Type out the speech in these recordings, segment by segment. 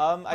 I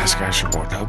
Jazz Cash Report Hub.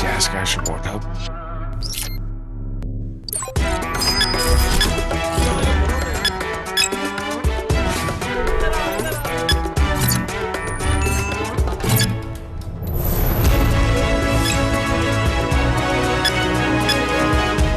Jazz Cash Report Hub.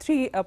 3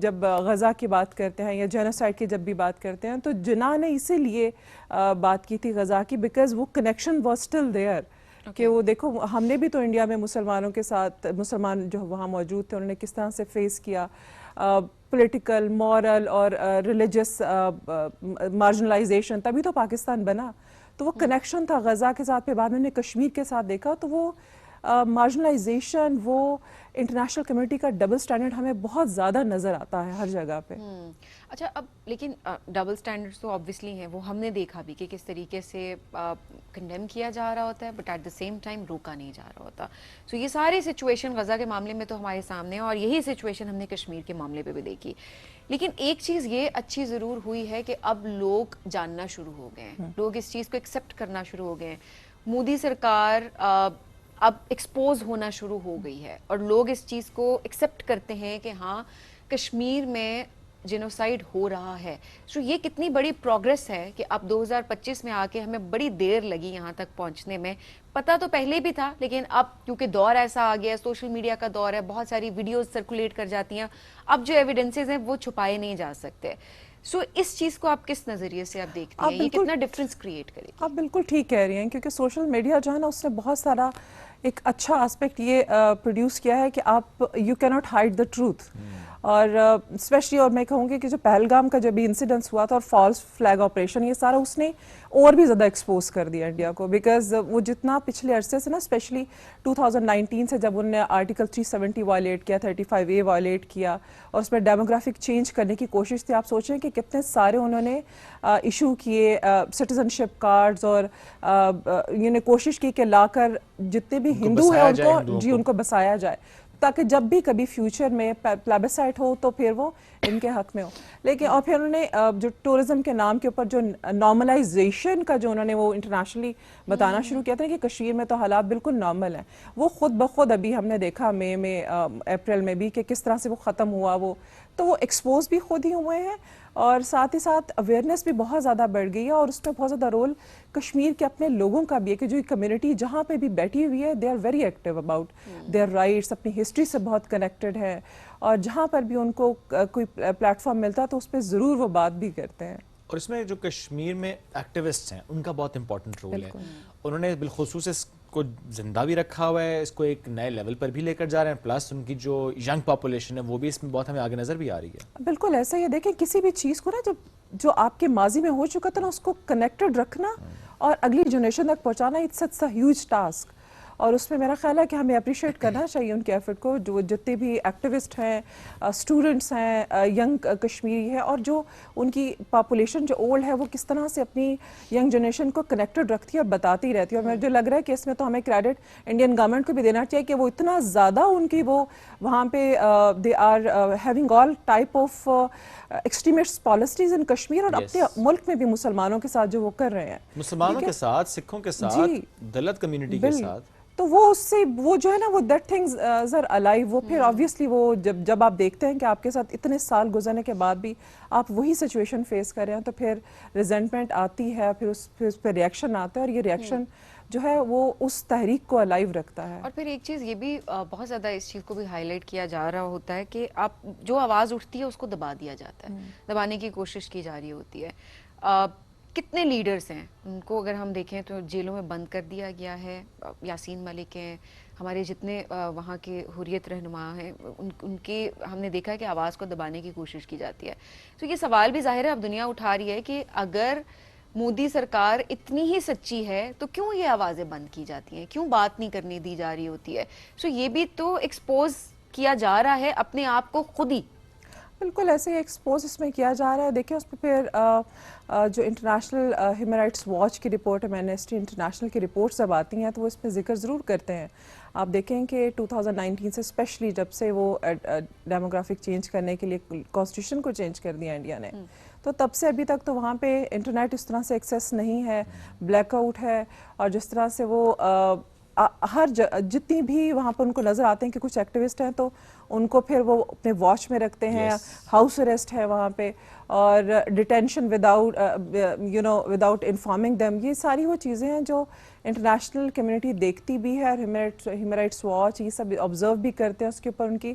جب غزہ کی بات کرتے ہیں یا جینوسائڈ کی جب بھی بات کرتے ہیں تو جناح نے اسی لیے بات کی تھی غزہ کی بیکاز وہ کنیکشن واز اسٹل دیئر کہ وہ دیکھو ہم نے بھی تو انڈیا میں مسلمانوں کے ساتھ مسلمان جو وہاں موجود تھے انہوں نے کس طرح سے فیس کیا پولیٹیکل مورل اور ریلیجس مارجنلائزیشن، تبھی تو پاکستان بنا. تو وہ کنیکشن تھا غزہ کے ساتھ. پھر بعد میں نے کشمیر کے ساتھ دیکھا تو وہ مارجنلائزیشن، وہ انٹرنیشنل کمیونٹی کا ڈبل سٹینڈرڈ ہمیں بہت زیادہ نظر آتا ہے ہر جگہ پہ. اچھا اب لیکن ڈبل سٹینڈرڈز تو آبویسلی ہیں، وہ ہم نے دیکھا بھی کہ کس طریقے سے کنڈیم کیا جا رہا ہوتا ہے but at the same time روکا نہیں جا رہا ہوتا. سو یہ ساری سچویشن غزہ کے معاملے میں تو ہمارے سامنے ہے اور یہی سچویشن ہم نے کشمیر کے معاملے پہ بھی دیکھی. لیکن ایک چیز یہ اچھی ضرور ہوئی ہے کہ اب لوگ جاننا شروع ہو گئے ہیں، لوگ اس چیز کو ایکسیپٹ کرنا شروع ہو گئے ہیں. مودی سرکار اب ایکسپوز ہونا شروع ہو گئی ہے اور لوگ اس چیز کو ایکسیپٹ کرتے ہیں کہ ہاں کشمیر میں جینوسائیڈ ہو رہا ہے. سو یہ کتنی بڑی پروگریس ہے کہ اب 2025 میں آ کے ہمیں بڑی دیر لگی یہاں تک پہنچنے میں. پتہ تو پہلے بھی تھا لیکن اب کیونکہ دور ایسا آ گیا ہے، سوشل میڈیا کا دور ہے، بہت ساری ویڈیوز سرکولیٹ کر جاتی ہیں، اب جو ایویڈنسز ہیں وہ چھپائے نہیں جا سکتے. سو اس چیز کو آپ کس نظریے سے آپ دیکھتے ہیں، یہ کتنا ڈفرینس کریٹ کرے گی؟ آپ بالکل ٹھیک کہہ رہی ہیں کیونکہ سوشل میڈیا جو ہے نا اس نے بہت سارا ایک اچھا آسپیکٹ یہ پروڈیوس کیا ہے کہ آپ یو کی ناٹ ہائڈ دا ٹروتھ. اور اسپیشلی اور میں کہوں گی کہ جو پہلگام کا جو بھی انسیڈنس ہوا تھا اور فالس فلیگ آپریشن، یہ سارا اس نے اور بھی زیادہ ایکسپوز کر دیا انڈیا کو. بیکاز وہ جتنا پچھلے عرصے سے نا اسپیشلی 2019 سے جب انہوں نے آرٹیکل 370 وائلیٹ کیا، 35A وائلیٹ کیا اور اس میں ڈیموگرافک چینج کرنے کی کوشش تھی. آپ سوچیں کہ کتنے سارے انہوں نے ایشو کیے سٹیزن شپ کارڈز اور یعنی کوشش کی کہ لا کر جتنے بھی ہندو ہیں ان کو بسایا جائے تاکہ جب بھی کبھی فیوچر میں پلیبسائٹ ہو تو پھر وہ ان کے حق میں ہو. لیکن اور پھر انہوں نے جو ٹورزم کے نام کے اوپر جو نارملائزیشن کا جو انہوں نے وہ انٹرنیشنلی بتانا شروع کیا تھا کہ کشمیر میں تو حالات بالکل نارمل ہیں، وہ خود بخود ابھی ہم نے دیکھا مئی میں اپریل میں بھی کہ کس طرح سے وہ ختم ہوا. وہ تو وہ ایکسپوز بھی خود ہی ہوئے ہیں اور ساتھ ہی ساتھ اویئرنیس بھی بہت زیادہ بڑھ گئی ہے. اور اس میں بہت زیادہ رول کشمیر کے اپنے لوگوں کا بھی ہے کہ جو کمیونٹی جہاں پہ بھی بیٹھی ہوئی ہے they are very active about their rights, اپنی ہسٹری سے بہت کنیکٹڈ ہے اور جہاں پر بھی ان کو کوئی پلیٹ فارم ملتا ہے تو اس پہ ضرور وہ بات بھی کرتے ہیں. اور اس میں جو کشمیر میں ایکٹیوسٹ ہیں ان کا بہت امپورٹنٹ رول ہے. انہوں نے بالخصوص اس کو زندہ بھی رکھا ہوا ہے، اس کو ایک نئے لیول پر بھی لے کر جا رہے ہیں، پلس ان کی جو ینگ پاپولیشن ہے وہ بھی اس میں بہت ہمیں آگے نظر بھی آ رہی ہے. بالکل ایسا ہی ہے. دیکھیں کسی بھی چیز کو نا جو آپ کے ماضی میں ہو چکا تھا نا اس کو کنیکٹڈ رکھنا اور اگلی جنریشن تک پہنچانا اٹس اے ہیوج ٹاسک. اور اس میں میرا خیال ہے کہ ہمیں اپریشیٹ کرنا چاہیے ان کے ایفرٹ کو، جو جتنے بھی ایکٹیوسٹ ہیں، اسٹوڈنٹس ہیں، ینگ کشمیری ہے اور جو ان کی پاپولیشن جو اولڈ ہے وہ کس طرح سے اپنی ینگ جنریشن کو کنیکٹڈ رکھتی ہے اور بتاتی رہتی ہے. اور مجھے لگ رہا ہے کہ اس میں تو ہمیں کریڈٹ انڈین گورنمنٹ کو بھی دینا چاہیے کہ وہ اتنا زیادہ ان کی وہ وہاں پہ they are having all type of extremist policies in Kashmir اور اپنے ملک میں بھی مسلمانوں کے ساتھ جو وہ کر رہے ہیں، مسلمانوں کے ساتھ، سکھوں کے ساتھ، دلت کمیونٹی کے ساتھ. تو وہ اس سے وہ جو ہے نا وہ دیٹ تھنگز آر الائیو. وہ پھر آبویسلی وہ جب آپ دیکھتے ہیں کہ آپ کے ساتھ اتنے سال گزرنے کے بعد بھی آپ وہی سچویشن فیس کر رہے ہیں تو پھر ریزنٹمنٹ آتی ہے، پھر اس پہ ریئیکشن آتا ہے اور یہ ریئیکشن جو ہے وہ اس تحریک کو الائیو رکھتا ہے. اور پھر ایک چیز یہ بھی بہت زیادہ اس چیز کو بھی ہائی لائٹ کیا جا رہا ہوتا ہے کہ آپ جو آواز اٹھتی ہے اس کو دبا دیا جاتا ہے، دبانے کی کوشش کی جا رہی ہوتی ہے. کتنے لیڈرز ہیں ان کو اگر ہم دیکھیں تو جیلوں میں بند کر دیا گیا ہے. یاسین ملک ہیں، ہمارے جتنے وہاں کے حریت رہنما ہیں ان کی ہم نے دیکھا ہے کہ آواز کو دبانے کی کوشش کی جاتی ہے. تو یہ سوال بھی ظاہر ہے اب دنیا اٹھا رہی ہے کہ اگر مودی سرکار اتنی ہی سچی ہے تو کیوں یہ آوازیں بند کی جاتی ہیں، کیوں بات نہیں کرنے دی جا رہی ہوتی ہے. سو یہ بھی تو ایکسپوز کیا جا رہا ہے اپنے آپ کو خود ہی. بالکل ایسے ہی ایکسپوز اس میں کیا جا رہا ہے. دیکھیں اس پہ پھر جو انٹرنیشنل ہیومن رائٹس واچ کی رپورٹ ہے، ایمنسٹی انٹرنیشنل کی رپورٹس جب آتی ہیں تو وہ اس پہ ذکر ضرور کرتے ہیں. آپ دیکھیں کہ 2019 سے اسپیشلی جب سے وہ ڈیموگرافک چینج کرنے کے لیے کانسٹیٹیوشن کو چینج کر دیا انڈیا نے، تو تب سے ابھی تک تو وہاں پہ انٹرنیٹ اس طرح سے ایکسیس نہیں ہے، بلیک آؤٹ ہے. اور جس طرح سے وہ ہر جتنی بھی وہاں پر ان کو نظر آتے ہیں کہ کچھ ایکٹیوسٹ ہیں تو ان کو پھر وہ اپنے واچ میں رکھتے ہیں. ہاؤس اریسٹ ہے وہاں پہ اور ڈیٹینشن وداؤٹ انفارمنگ دیم. یہ ساری وہ چیزیں ہیں جو انٹرنیشنل کمیونٹی دیکھتی بھی ہے اور ہیومن رائٹس واچ یہ سب آبزرو بھی کرتے ہیں، اس کے اوپر ان کی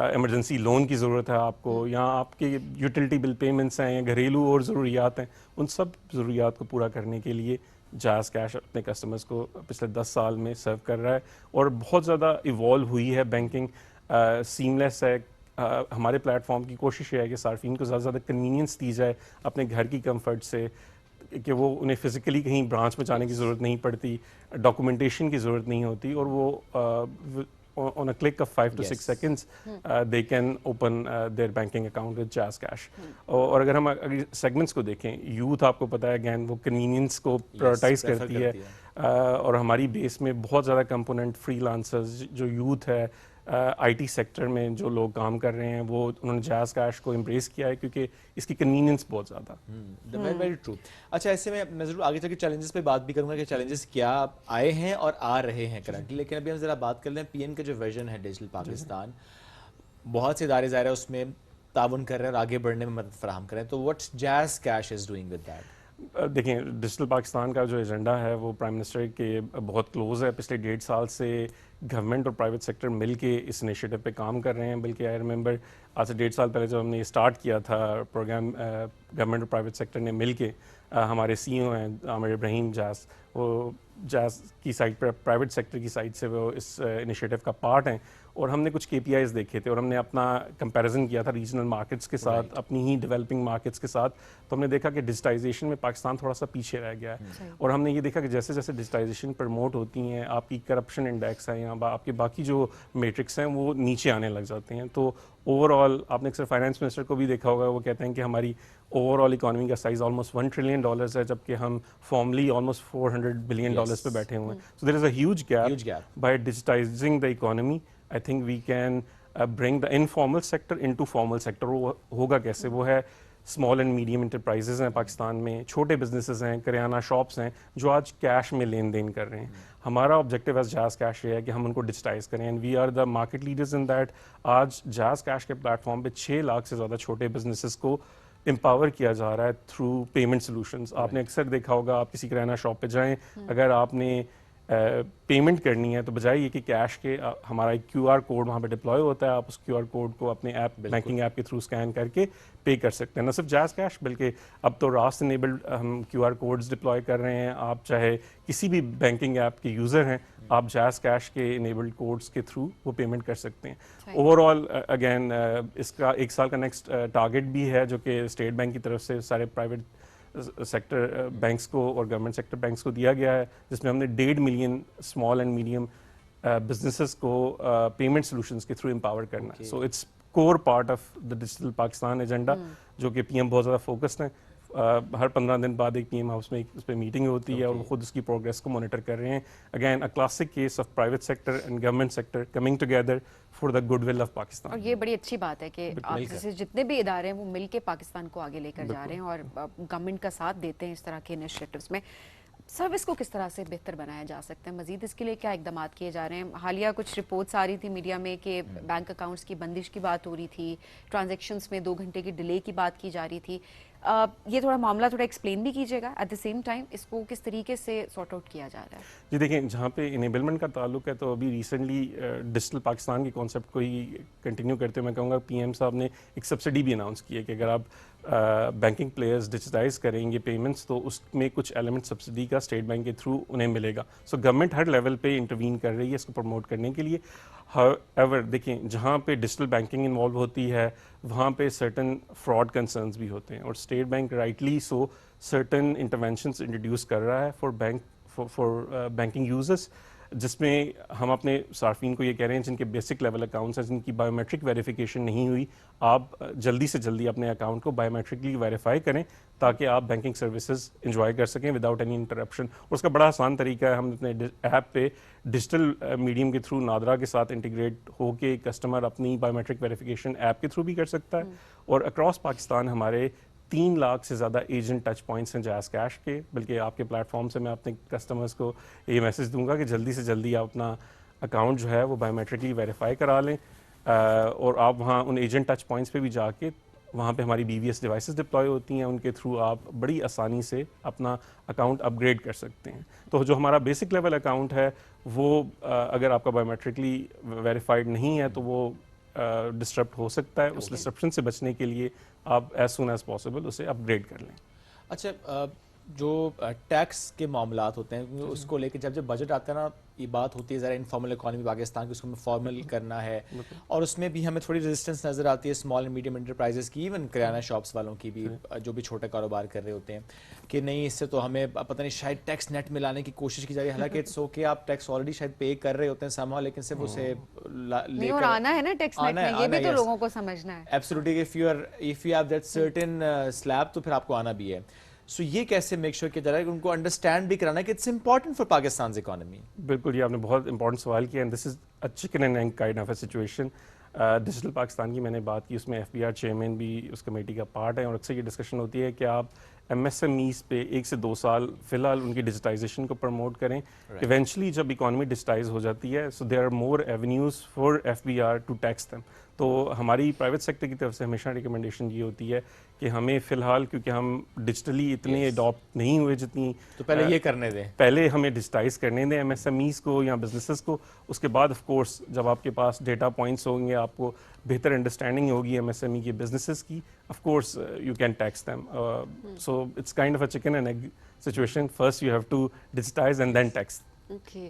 ایمرجنسی لون کی ضرورت ہے آپ کو، یا آپ کے یوٹیلیٹی بل پیمنٹس ہیں یا گھریلو اور ضروریات ہیں، ان سب ضروریات کو پورا کرنے کے لیے جاز کیش اپنے کسٹمرز کو پچھلے 10 سال میں سرو کر رہا ہے، اور بہت زیادہ ایوالو ہوئی ہے بینکنگ، سیملیس ہے. ہمارے پلیٹ فارم کی کوشش یہ ہے کہ صارفین کو زیادہ سے زیادہ کنوینئنس دی جائے اپنے گھر کی کمفرٹ سے، کہ وہ انہیں فزیکلی کہیں برانچ میں جانے کی ضرورت نہیں پڑتی، ڈاکومنٹیشن کی ضرورت نہیں ہوتی، اور وہ on a click of 5 to 6 seconds they can open their banking account with Jazz Cash. اور اگر ہم سیگمنٹس کو دیکھیں، یوتھ آپ کو پتہ ہے اگین وہ کنوینئنس کو پرائورٹائز کرتی ہے، اور ہماری بیس میں بہت زیادہ کمپوننٹ فری لانسرز جو یوتھ ہے، آئی ٹی سیکٹر میں جو لوگ کام کر رہے ہیں، وہ انہوں نے جاز کیش کو امبریس کیا ہے کیونکہ اس کی کنوینئنس بہت زیادہ. Very true. اچھا، ایسے میں ضرور آگے چل کے چیلنجز پہ بات بھی کروں گا کہ چیلنجز کیا آئے ہیں اور آ رہے ہیں کرنٹلی، لیکن ابھی ہم ذرا بات کر لیں پی ایم کا جو ویژن ہے ڈیجیٹل پاکستان، بہت سے ادارے ظاہر ہے اس میں تعاون کر رہے ہیں اور آگے بڑھنے میں مدد فراہم کر رہے ہیں، تو what jazz cash is doing with that? دیکھیں، ڈیجیٹل پاکستان کا جو ایجنڈا ہے وہ پرائم منسٹر کے بہت کلوز ہے. پچھلے 1.5 سال سے گورنمنٹ اور پرائیویٹ سیکٹر مل کے اس انیشیٹو پہ کام کر رہے ہیں. بلکہ آئی ریممبر آج سے 1.5 سال پہلے جب ہم نے یہ اسٹارٹ کیا تھا پروگرام، گورنمنٹ اور پرائیویٹ سیکٹر نے مل کے، ہمارے سی او ہیں عامر ابراہیم جاز، وہ جاز کی سائٹ پر پرائیویٹ سیکٹر کی سائٹ سے وہ اس انیشیٹو کا پارٹ ہیں، اور ہم نے کچھ KPIs دیکھے تھے اور ہم نے اپنا کمپیریزن کیا تھا ریجنل مارکیٹس کے ساتھ، اپنی ہی ڈیولپنگ مارکیٹس کے ساتھ. تو ہم نے دیکھا کہ ڈیجیٹائزیشن میں پاکستان تھوڑا سا پیچھے رہ گیا ہے، اور ہم نے یہ دیکھا کہ جیسے جیسے ڈیجیٹائزیشن پروموٹ ہوتی ہیں، آپ کی کرپشن انڈیکس ہے یا آپ کے باقی جو میٹرکس ہیں وہ نیچے آنے لگ جاتے ہیں. تو اوور آل آپ نے اکثر فائنانس منسٹر کو بھی دیکھا ہوگا، وہ کہتے ہیں کہ ہماری اوور آل اکانومی کا سائز آلموسٹ $1 ٹریلین ہے، جبکہ ہم فارملی آلموسٹ $400 بلین پہ بیٹھے ہوئے ہیں. So there is a huge gap. By digitizing the economy I think we can bring the informal sector into formal sector. وہ ہوگا کیسے؟ وہ ہے اسمال اینڈ میڈیم انٹرپرائزز ہیں پاکستان میں، چھوٹے بزنسز ہیں، کریانہ شاپس ہیں جو آج کیش میں لین دین کر رہے ہیں. ہمارا آبجیکٹیو ایز جاز کیش یہ ہے کہ ہم ان کو ڈیجیٹائز کریں، and we are the market leaders in that. آج جاز کیش کے پلیٹ فارم پہ 6 لاکھ سے زیادہ چھوٹے بزنسز کو امپاور کیا جا رہا ہے تھرو پیمنٹ سولوشنز. آپ نے اکثر دیکھا ہوگا، آپ کسی کریانہ شاپ پہ جائیں، اگر آپ نے پیمنٹ کرنی ہے تو بجائے یہ کہ کیش کے، ہمارا ایک QR کوڈ وہاں پہ ڈپلوائے ہوتا ہے، آپ اس QR کوڈ کو اپنے ایپ، بینکنگ ایپ کے تھرو اسکین کر کے پے کر سکتے ہیں. نہ صرف جاز کیش بلکہ اب تو راست انیبلڈ ہم QR کوڈز ڈپلوائے کر رہے ہیں. آپ چاہے کسی بھی بینکنگ ایپ کے یوزر ہیں، آپ جاز کیش کے انیبلڈ کوڈز کے تھرو وہ پیمنٹ کر سکتے ہیں. اوور آل اگین اس کا 1 سال کا نیکسٹ ٹارگیٹ بھی ہے جو کہ اسٹیٹ بینک کی طرف سے سارے پرائیویٹ سیکٹر بینکس کو اور گورنمنٹ سیکٹر بینکس کو دیا گیا ہے، جس میں ہم نے 1.5 million small and medium businesses کو پیمنٹ سولوشنز کے تھرو امپاور کرنا ہے. So its core part of the digital Pakistan agenda, جو کہ PM بہت زیادہ فوکسڈ ہیں. ہر 15 دن بعد ایک PM ہاؤس میں اس پہ میٹنگ ہوتی ہے اور وہ خود اس کی پروگریس کو مانیٹر کر رہے ہیں. Again a classic case of private sector and government sector coming together for the good will of Pakistan. اور یہ بڑی اچھی بات ہے کہ آپ جیسے جتنے بھی ادارے ہیں وہ مل کے پاکستان کو آگے لے کر جا رہے ہیں اور گورنمنٹ کا ساتھ دیتے ہیں اس طرح کے انیشیٹوز میں. سروس کو کس طرح سے بہتر بنایا جا سکتا ہے؟ مزید اس کے لیے کیا اقدامات کیے جا رہے ہیں؟ حالیہ کچھ رپورٹس آ رہی تھی میڈیا میں کہ بینک اکاؤنٹس کی بندش کی بات ہو رہی تھی، ٹرانزیکشنز میں 2 گھنٹے کی ڈیلے کی بات کی جا رہی تھی. یہ تھوڑا معاملہ تھوڑا ایکسپلین بھی کیجیے گا. ایٹ دا سیم ٹائم اس کو کس طریقے سے سارٹ آؤٹ کیا جا رہا ہے؟ جی دیکھیں، جہاں پہ انیبلمنٹ کا تعلق ہے تو ابھی ریسنٹلی ڈیجیٹل پاکستان کے کانسیپٹ کو ہی کنٹینیو کرتے ہوئے میں کہوں گا PM صاحب نے ایک سبسڈی بھی اناؤنس کی ہے کہ اگر آپ بینکنگ پلیئرز ڈیجیٹائز کریں گے پیمنٹس تو اس میں کچھ ایلیمنٹ سبسڈی کا اسٹیٹ بینک کے تھرو انہیں ملے گا. سو گورنمنٹ ہر لیول پہ انٹروین کر رہی ہے اس کو پروموٹ کرنے کے لیے. ایور دیکھیں، جہاں پہ ڈیجیٹل بینکنگ انوالو ہوتی ہے وہاں پہ سرٹن فراڈ کنسرنز بھی ہوتے ہیں، اور state bank rightly so certain interventions introduce کر رہا ہے فار بینکنگ یوزرز، جس میں ہم اپنے صارفین کو یہ کہہ رہے ہیں جن کے بیسک لیول اکاؤنٹس ہیں، جن کی بایو میٹرک ویریفیکیشن نہیں ہوئی، آپ جلدی سے جلدی اپنے اکاؤنٹ کو بایو میٹرکلی ویریفائی کریں تاکہ آپ بینکنگ سروسز انجوائے کر سکیں وداؤٹ اینی انٹرپشن. اور اس کا بڑا آسان طریقہ ہے، ہم اپنے ایپ پہ ڈیجیٹل میڈیم کے تھرو نادرا کے ساتھ انٹیگریٹ ہو کے کسٹمر اپنی بایو میٹرک ویریفیکیشن ایپ کے تھرو بھی کر سکتا ہے. اور اکراس پاکستان ہمارے 3 لاکھ سے زیادہ ایجنٹ ٹچ پوائنٹس ہیں جاز کیش کے. بلکہ آپ کے پلیٹ فارم سے میں اپنے کسٹمرز کو یہ میسج دوں گا کہ جلدی سے جلدی آپ اپنا اکاؤنٹ جو ہے وہ بایو میٹرکلی ویریفائی کرا لیں، اور آپ وہاں ان ایجنٹ ٹچ پوائنٹس پہ بھی جا کے وہاں پہ ہماری BVS ڈیوائسز ڈپلوائے ہوتی ہیں، ان کے تھرو آپ بڑی آسانی سے اپنا اکاؤنٹ اپ گریڈ کر سکتے ہیں. تو جو ہمارا بیسک لیول اکاؤنٹ ہے وہ اگر آپ کا بایو میٹرکلی ویریفائڈ نہیں ہے تو وہ ڈسٹرپٹ ہو سکتا ہے. اس ڈسٹرپشن سے بچنے کے لیے آپ ایز سون ایز پاسبل اسے اپ گریڈ کر لیں. اچھا جو ٹیکس کے معاملات ہوتے ہیں اس کو لے کے جب بجٹ آتا ہے نا, یہ بات ہوتی ہے ذرا انفارمل اکانومی پاکستان کی, اس کو ہمیں فارمل کرنا ہے, اور اس میں بھی ہمیں تھوڑی ریزسٹنس نظر آتی ہے اسمال اینڈ میڈیم انٹرپرائزز کی, ایون کریانہ شاپس والوں کی بھی, جو بھی چھوٹا کاروبار کر رہے ہوتے ہیں, کہ نہیں اس سے تو ہمیں پتہ نہیں شاید ٹیکس نیٹ میں لانے کی کوشش کی جا رہی ہے, حالانکہ اٹس اوکے آپ ٹیکس آلریڈی شاید پے کر رہے ہوتے ہیں سامھا, لیکن صرف اسے لے کر آنا ہے نا ٹیکس نیٹ میں, یہ بھی تو لوگوں کو سمجھنا ہے. Absolutely if you have that certain slab تو پھر آپ کو آنا بھی ہے. سو یہ کیسے میک شور کیا جا رہا ہے کہ ان کو انڈرسٹینڈ بھی کرانا ہے کہ it's important for Pakistan economy. بالکل, یہ آپ نے بہت امپورٹنٹ سوال کیا, and this is a chicken and egg kind of a situation. Digital Pakistan کی میں نے بات کی, اس میں FBR چیئرمین بھی اس کمیٹی کا پارٹ ہے, اور اکثر یہ ڈسکشن ہوتی ہے کہ آپ MSMEs پہ 1 سے 2 سال فی الحال ان کی ڈیجیٹائزیشن کو پروموٹ کریں. ایونچولی جب اکانومی ڈیجیٹائز ہو جاتی ہے, so there are more avenues for FBR to tax them. تو ہماری پرائیویٹ سیکٹر کی طرف سے ہمیشہ ریکمنڈیشن یہ ہوتی ہے کہ ہمیں فی الحال, کیونکہ ہم ڈیجیٹلی اتنے اڈاپٹ نہیں ہوئے جتنی, تو پہلے یہ کرنے دیں, پہلے ہمیں ڈیجیٹائز کرنے دیں MSMEs کو یا بزنسز کو. اس کے بعد آف کورس جب آپ کے پاس ڈیٹا پوائنٹس ہوں گے, آپ کو بہتر انڈرسٹینڈنگ ہوگی MSME کی بزنسز کی, of course you can tax them. So it's kind of a chicken and egg situation, first you have to digitise and then tax.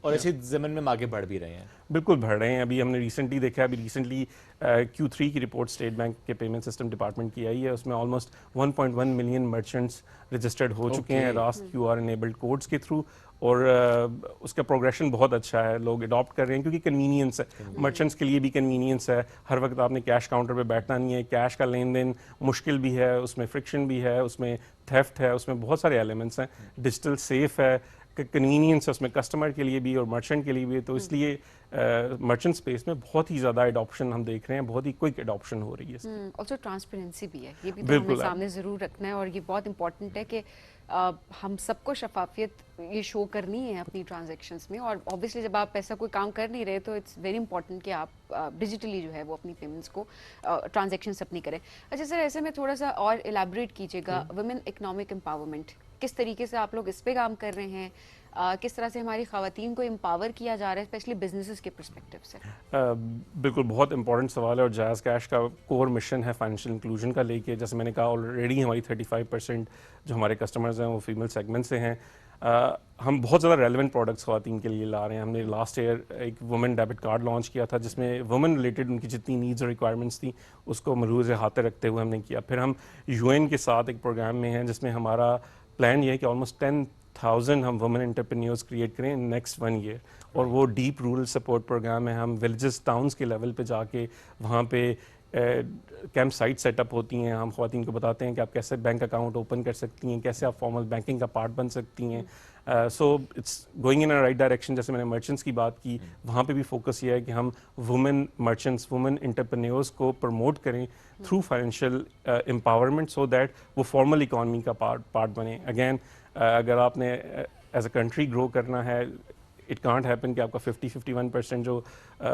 اور اسی زمین میں آگے بڑھ بھی رہے ہیں. بالکل بڑھ رہے ہیں. ابھی ہم نے ریسنٹلی دیکھا, ابھی ریسنٹلی Q3 کی رپورٹ اسٹیٹ بینک کے پیمنٹ سسٹم ڈپارٹمنٹ کی آئی ہے, اس میں آلموسٹ 1.1 ملین مرچنٹس رجسٹرڈ ہو چکے ہیں راست QR انیبلڈ کوڈس کے تھرو, اور اس کا پروگریشن بہت اچھا ہے, لوگ اڈاپٹ کر رہے ہیں کیونکہ کنوینئنس ہے, مرچنٹس کے لیے بھی کنوینئنس ہے, ہر وقت آپ نے کیش کاؤنٹر پہ بیٹھنا نہیں ہے, کیش کا لین دین مشکل بھی ہے, اس میں فرکشن بھی ہے, اس میں تھیفٹ ہے, اس میں بہت سارے ایلیمنٹس ہیں, ڈیجیٹل سیف ہے, کنوینئنس ہے اس میں کسٹمر کے لیے بھی اور مرچنٹ کے لیے بھی. تو اس لیے مرچنٹ اسپیس میں بہت ہی زیادہ اڈاپشن ہم دیکھ رہے ہیں, بہت ہی کوئک اڈاپشن ہو رہی ہے. آلسو ٹرانسپیرنسی بھی ہے, یہ بھی تو ہمیں سامنے ضرور رکھنا ہے, اور یہ بہت امپورٹنٹ ہے کہ ہم سب کو شفافیت یہ شو کرنی ہے اپنی ٹرانزیکشنس میں. اور اوبیسلی جب آپ ایسا کوئی کام کر نہیں رہے تو اٹس ویری امپورٹنٹ کہ آپ ڈیجیٹلی جو ہے وہ اپنی پیمنٹس کو ٹرانزیکشنس اپنی کریں. اچھا سر, ایسے میں تھوڑا سا اور الیبوریٹ کیجیے گا, ویمن اکنامک امپاورمنٹ کس طریقے سے آپ لوگ اس پہ کام کر رہے ہیں, کس طرح سے ہماری خواتین کو امپاور کیا جا رہا ہے اسپیشلی بزنسز کے پرسپیکٹیو سے؟ بالکل بہت امپورٹنٹ سوال ہے, اور جائز کیش کا کور مشن ہے فائنینشیل انکلوژن کا لے کے. جیسے میں نے کہا آلریڈی ہماری 35% جو ہمارے کسٹمرز ہیں وہ فیمیل سیگمنٹ سے ہیں. ہم بہت زیادہ ریلیونٹ پروڈکٹس خواتین کے لیے لا رہے ہیں. ہم نے لاسٹ ایئر ایک وومن ڈیبٹ کارڈ لانچ کیا تھا, جس میں وومن ریلیٹڈ ان کی جتنی نیڈز اور ریکوائرمنٹس تھیں اس کو ملحوظ احاطے رکھتے ہوئے ہم نے کیا. پھر ہم UN کے ساتھ ایک پروگرام میں ہیں جس میں ہمارا پلان یہ ہے کہ آلموسٹ 10,000 ہم وومن انٹرپرینیورس کریٹ کریں ان نیکسٹ 1 year, اور وہ ڈیپ رورل سپورٹ پروگرام ہے. ہم ولیجز ٹاؤنس کے لیول پہ جا کے وہاں پہ کیمپ سائٹ سیٹ اپ ہوتی ہیں, ہم خواتین کو بتاتے ہیں کہ آپ کیسے بینک اکاؤنٹ اوپن کر سکتی ہیں, کیسے آپ فارمل بینکنگ کا پارٹ بن سکتی ہیں. So it's going in a right direction. جیسے میں نے مرچنٹس کی بات کی, وہاں پہ بھی فوکس یہ ہے کہ ہم وومن مرچنٹس, وومن انٹرپرینیورس کو پروموٹ کریں through financial empowerment, so that وہ فارمل اکانومی کا پارٹ بنے. اگین اگر آپ نے ایز اے کنٹری گرو کرنا ہے, اٹ کانٹ ہیپن کہ آپ کا 50-51% جو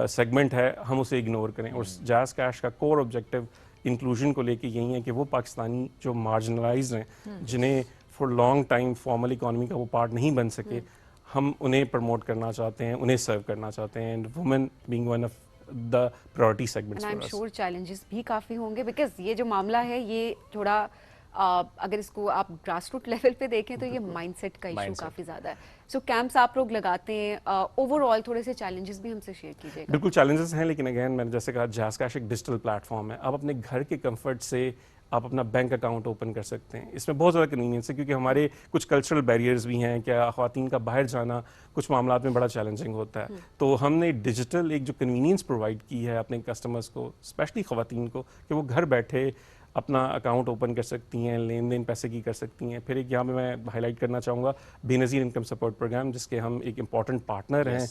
سیگمنٹ ہے ہم اسے اگنور کریں. اور جائز کیش کا کور آبجیکٹو انکلوژن کو لے کے یہی ہے کہ وہ پاکستانی جو مارجنلائزڈ ہیں, جنہیں for long time formal economy کا وہ پارٹ نہیں بن سکے, ہم انہیں پروموٹ کرنا چاہتے ہیں, انہیں سرو کرنا چاہتے ہیں. And women being one of the priority segments. I am sure challenges بھی کافی ہوں گے, بیکاز یہ جو معاملہ ہے یہ تھوڑا اگر اس کو آپ گراس روٹ لیول پہ دیکھیں تو یہ مائنڈ سیٹ کا ایشو کافی زیادہ ہے. سو کیمپس آپ لوگ لگاتے ہیں, اوور آل تھوڑے سے چیلنجز بھی ہم سے شیئر کیجیے گا. بالکل چیلنجز ہیں, لیکن اگین میں نے جیسے کہا جائز کیش ایک ڈیجیٹل پلیٹ فارم ہے. آپ اپنے گھر کے کمفرٹ سے آپ اپنا بینک اکاؤنٹ اوپن کر سکتے ہیں. اس میں بہت زیادہ کنوینئنس ہے, کیونکہ ہمارے کچھ کلچرل بیریئرز بھی ہیں, کیا خواتین کا باہر جانا کچھ معاملات میں بڑا چیلنجنگ ہوتا ہے. تو ہم نے ڈیجیٹل ایک جو کنوینئنس پرووائڈ کی ہے اپنے کسٹمرز کو, اسپیشلی خواتین کو, کہ وہ گھر بیٹھے اپنا اکاؤنٹ اوپن کر سکتی ہیں, لین دین پیسے کی کر سکتی ہیں. پھر ایک یہاں پہ میں ہائی لائٹ کرنا چاہوں گا بے نظیر انکم سپورٹ پروگرام, جس کے ہم ایک امپورٹنٹ پارٹنر ہیں.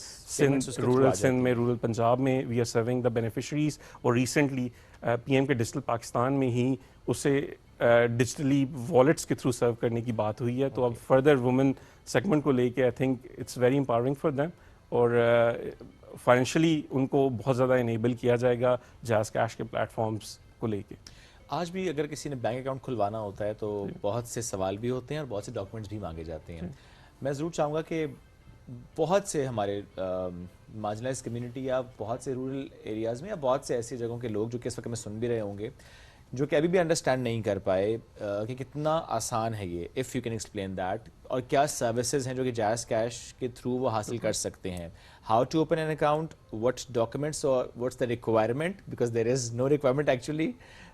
رورل سندھ میں, رورل پنجاب میں we are serving the beneficiaries, اور ریسنٹلی PM کے ڈیجیٹل پاکستان میں ہی اسے ڈیجیٹلی والیٹس کے تھرو سرو کرنے کی بات ہوئی ہے. تو اب فردر وومن سیگمنٹ کو لے کے I think it's very empowering for them, اور فائنینشلی ان کو بہت زیادہ انیبل کیا جائے گا جائز کیش کے پلیٹ فارمس کو لے کے. آج بھی اگر کسی نے بینک اکاؤنٹ کھلوانا ہوتا ہے تو بہت سے سوال بھی ہوتے ہیں اور بہت سے ڈاکومنٹس بھی مانگے جاتے ہیں. میں ضرور چاہوں گا کہ بہت سے ہمارے مارجنلائز کمیونٹی یا بہت سے رورل ایریاز میں یا بہت سے ایسی جگہوں کے لوگ جو کہ اس وقت میں سن بھی رہے ہوں گے جو کہ ابھی بھی انڈرسٹینڈ نہیں کر پائے کہ کتنا آسان ہے یہ, if you can explain that, اور کیا سروسز ہیں جو کہ جیز کیش کے تھرو وہ حاصل کر سکتے ہیں, how to open an account, what documents اور what's the requirement, because there is no requirement actually,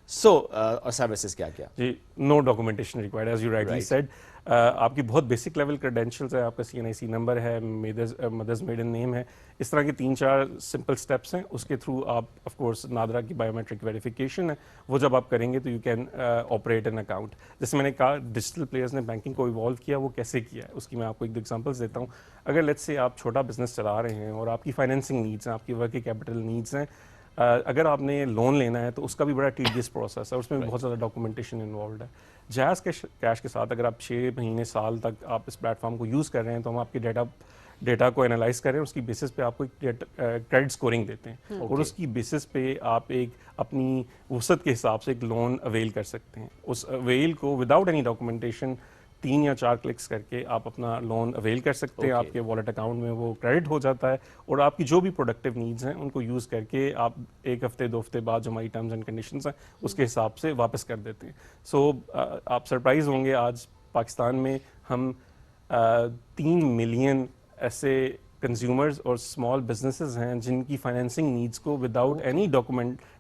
so اور سروسز کیا کیا. جی, no documentation required as you rightly said. آپ کی بہت بیسک لیول کریڈینشیلز ہے, آپ کا CNIC نمبر ہے, مدرز میڈن نیم ہے, اس طرح کے 3-4 سمپل سٹیپس ہیں. اس کے تھرو آپ آف کورس نادرا کی بایو میٹرک ویریفیکیشن ہے, وہ جب آپ کریں گے تو you can operate an account. جیسے میں نے کہا ڈیجیٹل پلیئرز نے بینکنگ کو ایوالو کیا, وہ کیسے کیا ہے اس کی میں آپ کو ایک دو ایگزامپلس دیتا ہوں. اگر لیٹس سے آپ چھوٹا بزنس چلا رہے ہیں اور آپ کی فائنینسنگ نیڈس ہیں, آپ کی ورکنگ کیپٹل نیڈس ہیں, اگر آپ نے لون لینا ہے تو اس کا بھی بڑا ٹیڈیس پروسیس ہے, اس میں بھی بہت زیادہ ڈاکومنٹیشن انوالوڈ ہے. جیز کیش کے ساتھ اگر آپ 6 مہینے سال تک آپ اس پلیٹ فارم کو یوز کر رہے ہیں تو ہم آپ کے ڈیٹا کو انالائز کریں, اس کی بیسس پہ آپ کو ایک کریڈٹ اسکورنگ دیتے ہیں, اور اس کی بیسس پہ آپ ایک اپنی وسعت کے حساب سے ایک لون اویل کر سکتے ہیں. اس اویل کو وداؤٹ اینی ڈاکومنٹیشن 3 یا 4 کلکس کر کے آپ اپنا لون اویل کر سکتے ہیں. آپ کے والیٹ اکاؤنٹ میں وہ کریڈٹ ہو جاتا ہے, اور آپ کی جو بھی پروڈکٹیو نیڈز ہیں ان کو یوز کر کے آپ 1 ہفتے 2 ہفتے بعد جو ہماری ٹرمز اینڈ کنڈیشنز ہیں اس کے حساب سے واپس کر دیتے ہیں. سو آپ سرپرائز ہوں گے, آج پاکستان میں ہم 3 ملین ایسے کنزیومرز اور اسمال بزنسز ہیں جن کی فائنینسنگ نیڈس کو وداؤٹ اینی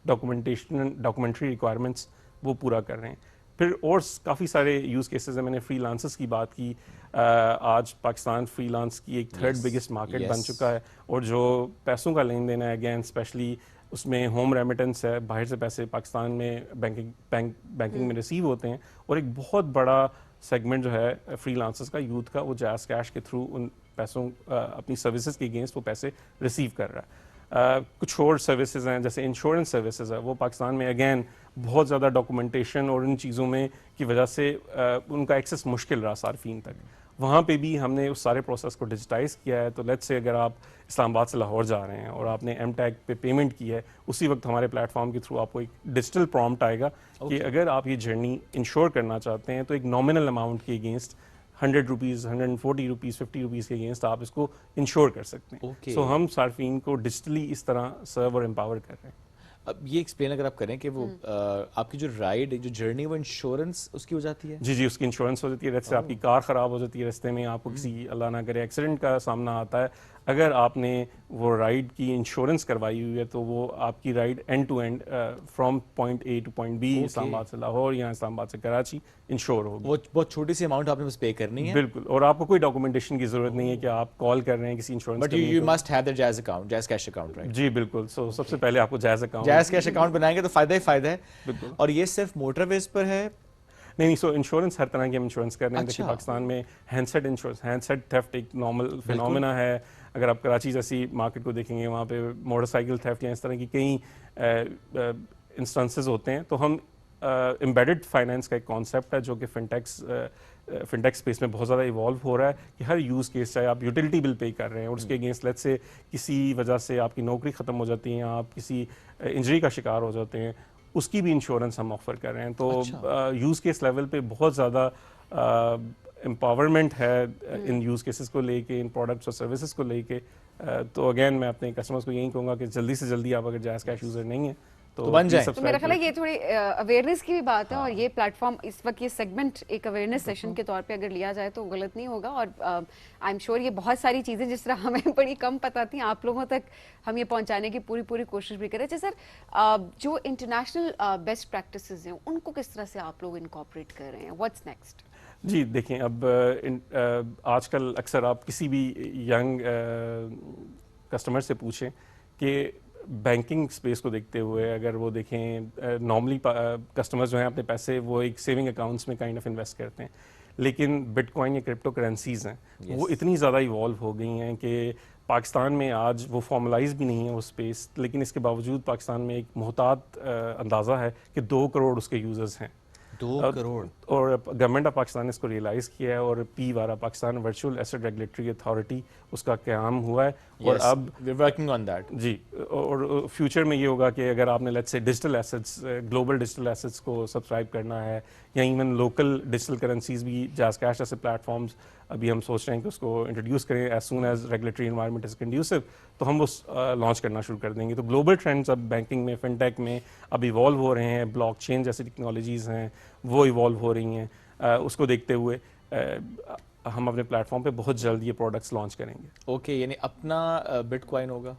ڈاکومنٹری ریکوائرمنٹس وہ پورا کر رہے ہیں. پھر اور کافی سارے یوز کیسز ہیں. میں نے فری لانسرز کی بات کی, آج پاکستان فری لانس کی ایک 3rd بگیسٹ مارکیٹ بن چکا ہے, اور جو پیسوں کا لین دین ہے اگین اسپیشلی اس میں ہوم ریمیٹنس ہے, باہر سے پیسے پاکستان میں بینکنگ میں ریسیو ہوتے ہیں, اور ایک بہت بڑا سیگمنٹ جو ہے فری لانسرز کا, یوتھ کا, وہ جیز کیش کے تھرو ان پیسوں اپنی سروسز کے اگینسٹ وہ پیسے ریسیو کر رہا ہے. کچھ اور سروسز ہیں جیسے انشورنس سروسز ہے, وہ پاکستان میں اگین بہت زیادہ ڈاکومنٹیشن اور ان چیزوں میں کی وجہ سے ان کا ایکسیس مشکل رہا صارفین تک. وہاں پہ بھی ہم نے اس سارے پروسیس کو ڈیجیٹائز کیا ہے. تو لیٹس سے اگر آپ اسلام آباد سے لاہور جا رہے ہیں اور آپ نے ایم ٹیگ پہ پیمنٹ کی ہے, اسی وقت ہمارے پلیٹ فارم کے تھرو آپ کو ایک ڈیجیٹل پرومپٹ آئے گا کہ اگر آپ یہ جرنی انشور کرنا چاہتے ہیں تو ایک نامنل اماؤنٹ کے اگینسٹ 100 روپیز, 140 روپیز, 50 روپیز کے اگینسٹ آپ اس کو انشور کر سکتے ہیں. سو ہم صارفین کو ڈیجیٹلی اس طرح سرو اور امپاور کر رہے ہیں. اب یہ ایکسپلین اگر آپ کریں کہ وہ آپ کی جو رائڈ جو جرنی وہ انشورنس اس کی ہو جاتی ہے. جی, اس کی انشورنس ہو جاتی ہے. جیسے آپ کی کار خراب ہو جاتی ہے رستے میں, آپ کو کسی اللہ نہ کرے ایکسیڈنٹ کا سامنا آتا ہے, اگر آپ نے وہ رائڈ کی انشورنس کروائی ہوئی ہے تو وہ آپ کی ride end to end from point A to point B, Islamabad سے لاہور یا اسلام آباد سے کراچی, انشور ہوگی. وہ بہت چھوٹی سی اماؤنٹ آپ نے بس پے کرنی ہے. بالکل, اور آپ کو کوئی ڈاکومنٹیشن کی ضرورت نہیں ہے کہ آپ کال کر رہے ہیں کسی insurance, but you must have that Jazz account, JazzCash account, right? جی بالکل. سو سب سے پہلے آپ کو جیز کیش اکاؤنٹ بنائیں گے تو فائدہ ہی فائدہ ہے. بالکل. اور یہ صرف موٹر ویز پر ہے؟ نہیں, سو انشورنس ہر طرح کی ہم انشورنس کر رہے ہیں. دیکھیے پاکستان میں handset insurance, handset theft ایک نارمل فینومینا ہے. اگر آپ کراچی جیسی مارکیٹ کو دیکھیں گے, وہاں پہ موٹر سائیکل تھیفٹ یا اس طرح کی کئی انسٹنسز ہوتے ہیں. تو ہم امبیڈڈ فائنینس کا ایک کانسیپٹ ہے جو کہ فنٹیک اسپیس میں بہت زیادہ ایوالو ہو رہا ہے, کہ ہر یوز کیس چاہے آپ یوٹیلیٹی بل پے کر رہے ہیں اور اس کے اگینسٹ لیٹ سے کسی وجہ سے آپ کی نوکری ختم ہو جاتی ہے, آپ کسی انجری کا شکار ہو جاتے ہیں, اس کی بھی انشورنس ہم آفر کر رہے ہیں. تو یوز کیس لیول پہ بہت زیادہ امپاورمنٹ ہے ان یوز کیسز کو لے کے, ان پروڈکٹس اور سروسز کو لے کے. تو اگین میں اپنے کسٹمرز کو یہی کہوں گا کہ جلدی سے جلدی آپ اگر جیز کیش یوزر نہیں ہیں تو بن جائیں. تو میرا خیال ہے یہ تھوڑی اویئرنیس کی بھی بات ہے, اور یہ پلیٹ فارم اس وقت یہ سیگمنٹ ایک اویئرنیس سیشن کے طور پہ اگر لیا جائے تو غلط نہیں ہوگا. اور آئی ایم شیور یہ بہت ساری چیزیں جس طرح ہمیں بڑی کم پتہ تھیں, آپ لوگوں تک ہم یہ پہنچانے کی پوری کوشش بھی کریں. اچھا سر, جو انٹرنیشنل بیسٹ پریکٹسز ہیں ان کو کس طرح سے آپ لوگ انکارپوریٹ کر رہے ہیں, واٹس نیکسٹ؟ جی دیکھیں, اب آج کل اکثر آپ کسی بھی ینگ کسٹمر سے پوچھیں کہ بینکنگ اسپیس کو دیکھتے ہوئے اگر وہ دیکھیں نارملی کسٹمرز جو ہیں اپنے پیسے وہ ایک سیونگ اکاؤنٹس میں کائنڈ آف انویسٹ کرتے ہیں, لیکن بٹ کوائن یا کرپٹو کرنسیز ہیں وہ اتنی زیادہ ایوالو ہو گئی ہیں کہ پاکستان میں آج وہ فارملائز بھی نہیں ہے وہ اسپیس, لیکن اس کے باوجود پاکستان میں ایک محتاط اندازہ ہے کہ 2 کروڑ اس کے یوزرز ہیں. 2 کروڑ. اور گورنمنٹ آف پاکستان نے اس کو ریئلائز کیا ہے, اور PVARA Pakistan virtual asset regulatory authority اس کا قیام ہوا ہے. اور اب ورکنگ آن دیٹ. جی, اور فیوچر میں یہ ہوگا کہ اگر آپ نے let's say digital assets, global digital assets کو سبسکرائب کرنا ہے, یا ایون لوکل ڈیجیٹل کرنسیز بھی جیز کیش جیسے پلیٹ فارمز ابھی ہم سوچ رہے ہیں کہ اس کو انٹروڈیوس کریں as soon as regulatory environment is conducive, تو ہم وہ لانچ کرنا شروع کر دیں گے. تو گلوبل ٹرینڈس اب بینکنگ میں, فن ٹیک میں اب ایوالو ہو رہے ہیں, بلاک چین جیسی ٹیکنالوجیز ہیں وہ ایوالو ہو رہی ہیں. اس کو دیکھتے ہوئے ہم اپنے پلیٹ فارم پہ بہت جلد یہ پروڈکٹس لانچ کریں گے. اوکے, یعنی اپنا بٹ کوائن ہوگا؟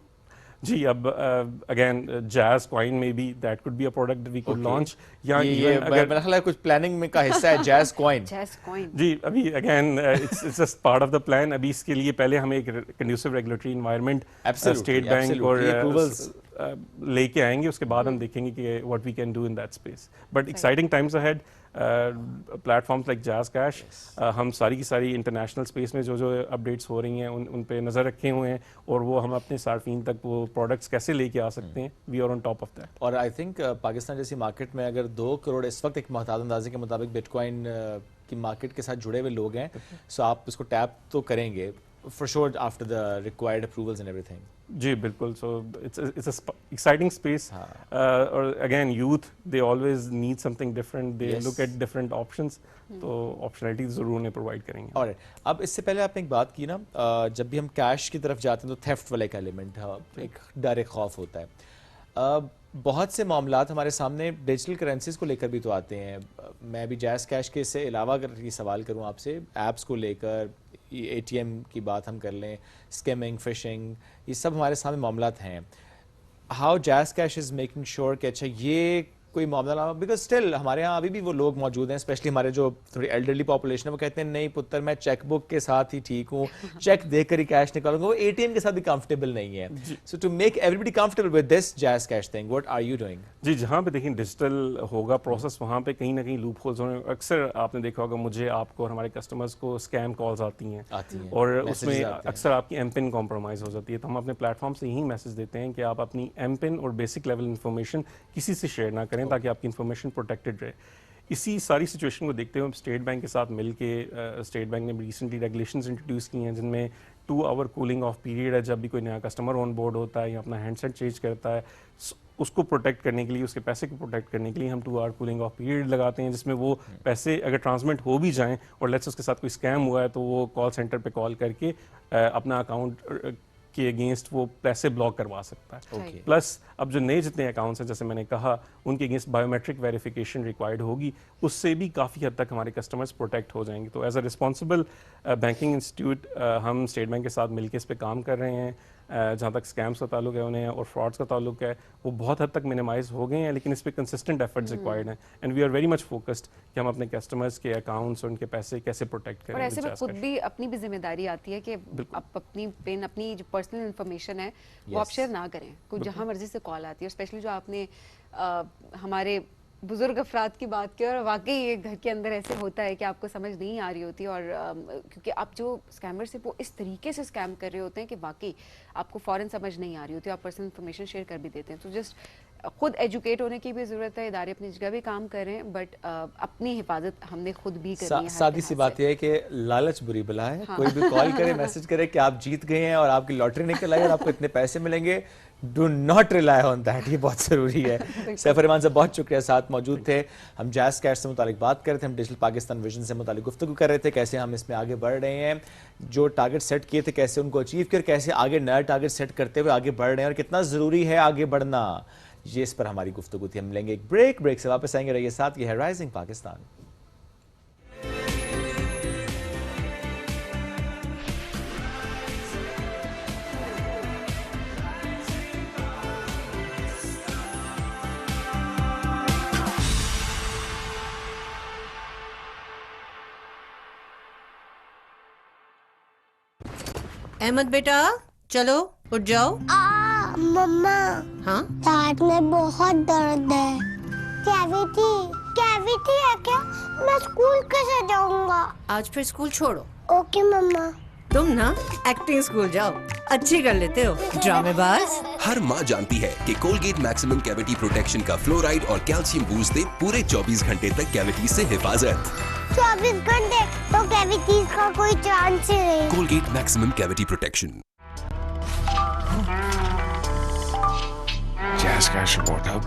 جی, اب اگین جیز کوائن میں بھی that could be a product we could launch. یا میرا خیال ہے کچھ پلاننگ میں کا حصہ ہے جیز کوائن. جی, ابھی again it's just part of the plan. ابھی اس کے لیے پہلے ہمیں ایک conducive regulatory environment State Bank اور لے کے آئیں گے, اس کے بعد ہم دیکھیں گے کہ what we can do in that space. But exciting times ahead. Platforms like Jazz Cash, ہم ساری کی ساری انٹرنیشنل اسپیس میں جو اپڈیٹس ہو رہی ہیں ان پہ نظر رکھے ہوئے ہیں, اور وہ ہم اپنے صارفین تک وہ پروڈکٹس کیسے لے کے آ سکتے ہیں, we are on top of that. اور آئی تھنک پاکستان جیسی مارکیٹ میں اگر 2 کروڑ اس وقت ایک محتاط اندازے کے مطابق بٹ کوائن کی مارکیٹ کے ساتھ جڑے ہوئے لوگ ہیں, سو آپ اس کو ٹیپ تو کریں گے for sure after the required approvals and everything. جی بالکل. so it's a exciting space. اور again youth they always need something different, they look at different options, تو optionality ضرور انہیں provide کریں گے. alright, اب اس سے پہلے آپ نے ایک بات کی نا, جب بھی ہم کیش کی طرف جاتے ہیں تو تھیفٹ والا ایک ایلیمنٹ ہے, ایک ڈر, ایک خوف ہوتا ہے. بہت سے معاملات ہمارے سامنے ڈیجیٹل کرنسیز کو لے کر بھی تو آتے ہیں. میں بھی جیز کیش کے سے علاوہ اگر یہ سوال کروں آپ سے, ایپس کو لے کر, اے ٹی ایم کی بات ہم کر لیں, اسکیمنگ, فشنگ, یہ سب ہمارے سامنے معاملات ہیں. How Jazz Cash is making sure کہ اچھا یہ کوئی معاملہ نہ, بیکاز اسٹل ہمارے یہاں ابھی بھی وہ لوگ موجود ہیں, اسپیشلی ہمارے جو تھوڑی ایلڈرلی پاپولیشن ہے, وہ کہتے ہیں نہیں پتر میں چیک بک کے ساتھ ہی ٹھیک ہوں, چیک دے کر ہی کیش نکالوں گا, وہ اے ٹی ایم کے ساتھ بھی کمفرٹیبل نہیں ہے. So to make everybody comfortable with this JazzCash thing, what are you doing? جی, جہاں پہ دیکھیں ڈیجیٹل ہوگا پروسیس, وہاں پہ کہیں نہ کہیں لوپ ہولز ہونے. اکثر آپ نے دیکھا ہوگا مجھے, آپ کو اور ہمارے کسٹمرز کو اسکیم کالز آتی ہیں, اور اس میں اکثر آپ کی ایم پن کمپرومائز ہو جاتی ہے. تو ہم اپنے پلیٹ فارم سے یہی میسج دیتے ہیں کہ آپ اپنی ایم پن اور بیسک لیول انفارمیشن کسی سے شیئر نہ کریں, تاکہ آپ کی انفارمیشن پروٹیکٹڈ رہے. اسی ساری سچویشن کو دیکھتے ہوئے ہم اسٹیٹ بینک کے ساتھ مل کے, اسٹیٹ بینک نے ریسنٹلی ریگولیشنز انٹروڈیوس کی ہیں جن میں 2 آور کولنگ آف پیریڈ ہے جب بھی کوئی نیا کسٹمر آن بورڈ ہوتا ہے یا اپنا ہینڈ سیٹ چینج کرتا ہے, اس کو پروٹیکٹ کرنے کے لیے, اس کے پیسے کو پروٹیکٹ کرنے کے لیے ہم 2 آور کولنگ آف پیریڈ لگاتے ہیں, جس میں وہ پیسے اگر ٹرانسمٹ ہو بھی جائیں اور لیٹس اس کے ساتھ کوئی اسکیم ہوا ہے تو وہ کال سینٹر پہ کال کر کے اپنا اکاؤنٹ کے اگینسٹ وہ پیسے بلاک کروا سکتا ہے. پلس اب جو نئے جتنے اکاؤنٹس ہیں, جیسے میں نے کہا, ان کے against biometric verification required ہوگی, اس سے بھی کافی حد تک ہمارے کسٹمرز پروٹیکٹ ہو جائیں گے. تو as a responsible banking institute ہم اسٹیٹ بینک کے ساتھ مل کے اس پہ کام کر رہے ہیں. جہاں تک اسکیمس کا تعلق ہے انہیں اور فراڈس کا تعلق ہے, وہ بہت حد تک منیمائز ہو گئے ہیں, لیکن اس پہ کنسسٹنٹ ایفرٹس ریکوائرڈ ہیں, and we are very much focused کہ ہم اپنے کسٹمرز کے اکاؤنٹس اور ان کے پیسے کیسے پروٹیکٹ کریں. اور ایسے میں خود بھی اپنی بھی ذمہ داری آتی ہے کہ آپ اپنی پن, اپنی جو پرسنل انفارمیشن ہے وہ آپ شیئر نہ کریں. کوئی جہاں مرضی سے کال آتی ہے, اسپیشلی جو آپ نے ہمارے بزرگ افراد کی بات کی, اور واقعی یہ گھر کے اندر ایسے ہوتا ہے کہ آپ کو سمجھ نہیں آ رہی ہوتی, اور کیونکہ آپ جو اسکیمر سے وہ اس طریقے سے اسکیم کر رہے ہوتے ہیں کہ واقعی آپ کو فوراً سمجھ نہیں آ رہی ہوتی, آپ پرسنل انفارمیشن شیئر کر بھی دیتے ہیں. تو جسٹ خود ایجوکیٹ ہونے کی بھی ضرورت ہے, ادارے اپنی جگہ بھی کام کر رہے ہیں, بٹ اپنی حفاظت ہم نے خود بھی کرنی ہے. سادی سی بات یہ ہے کہ لالچ بری بلا ہے. کوئی بھی کال کرے, میسج کرے کہ آپ جیت گئے ہیں اور آپ کی لاٹری نکل آئی اور آپ کو اتنے پیسے ملیں گے, do not rely on that. یہ بہت ضروری ہے. سیف الرحمان صاحب بہت شکریہ, ساتھ موجود تھے. ہم جیز کیش سے متعلق بات کر رہے تھے, ہم ڈیجیٹل پاکستان ویژن سے متعلق گفتگو کر رہے تھے, کیسے ہم اس میں آگے بڑھ رہے ہیں, جو ٹارگٹ سیٹ کیے تھے کیسے ان کو اچیو کر, کیسے آگے نیا ٹارگٹ سیٹ کرتے ہوئے آگے بڑھ رہے ہیں, اور کتنا ضروری ہے آگے بڑھنا. یہ اس پر ہماری گفتگو تھی. ہم لیں گے ایک بریک سے واپس آئیں گے. رہیے ساتھ, یہ ہے رائزنگ پاکستان. احمد بیٹا چلو اٹھ جاؤ. مما. ہاں دانت میں بہت درد ہے. کیویٹی ہے کیا؟ میں اسکول کیسے جاؤں گا؟ آج پھر اسکول چھوڑو. اوکے مما. تم نا ایکٹنگ اسکول جاؤ, اچھی کر لیتے ہو, ڈرامے باز. ہر ماں جانتی ہے کہ کولگیٹ میکسیمم کیویٹی پروٹیکشن کا فلورائڈ اور کیلشیم بوسٹ دے پورے 24 گھنٹے تک کیویٹی سے حفاظت. 24 گھنٹے تو کیویٹیز کا کوئی چانس ہی نہیں. Colgate maximum cavity protection. Jazz Cash Reward Hub.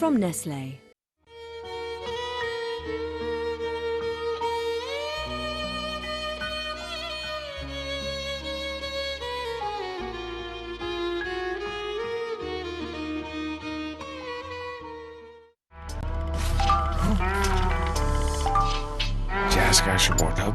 From Nestle. Jazz Cash Report Hub.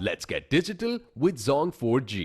Let's get digital with Zong 4G.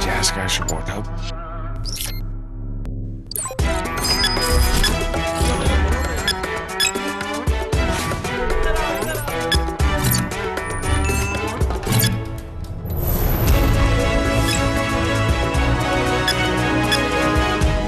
Jazz Cash Award Hub.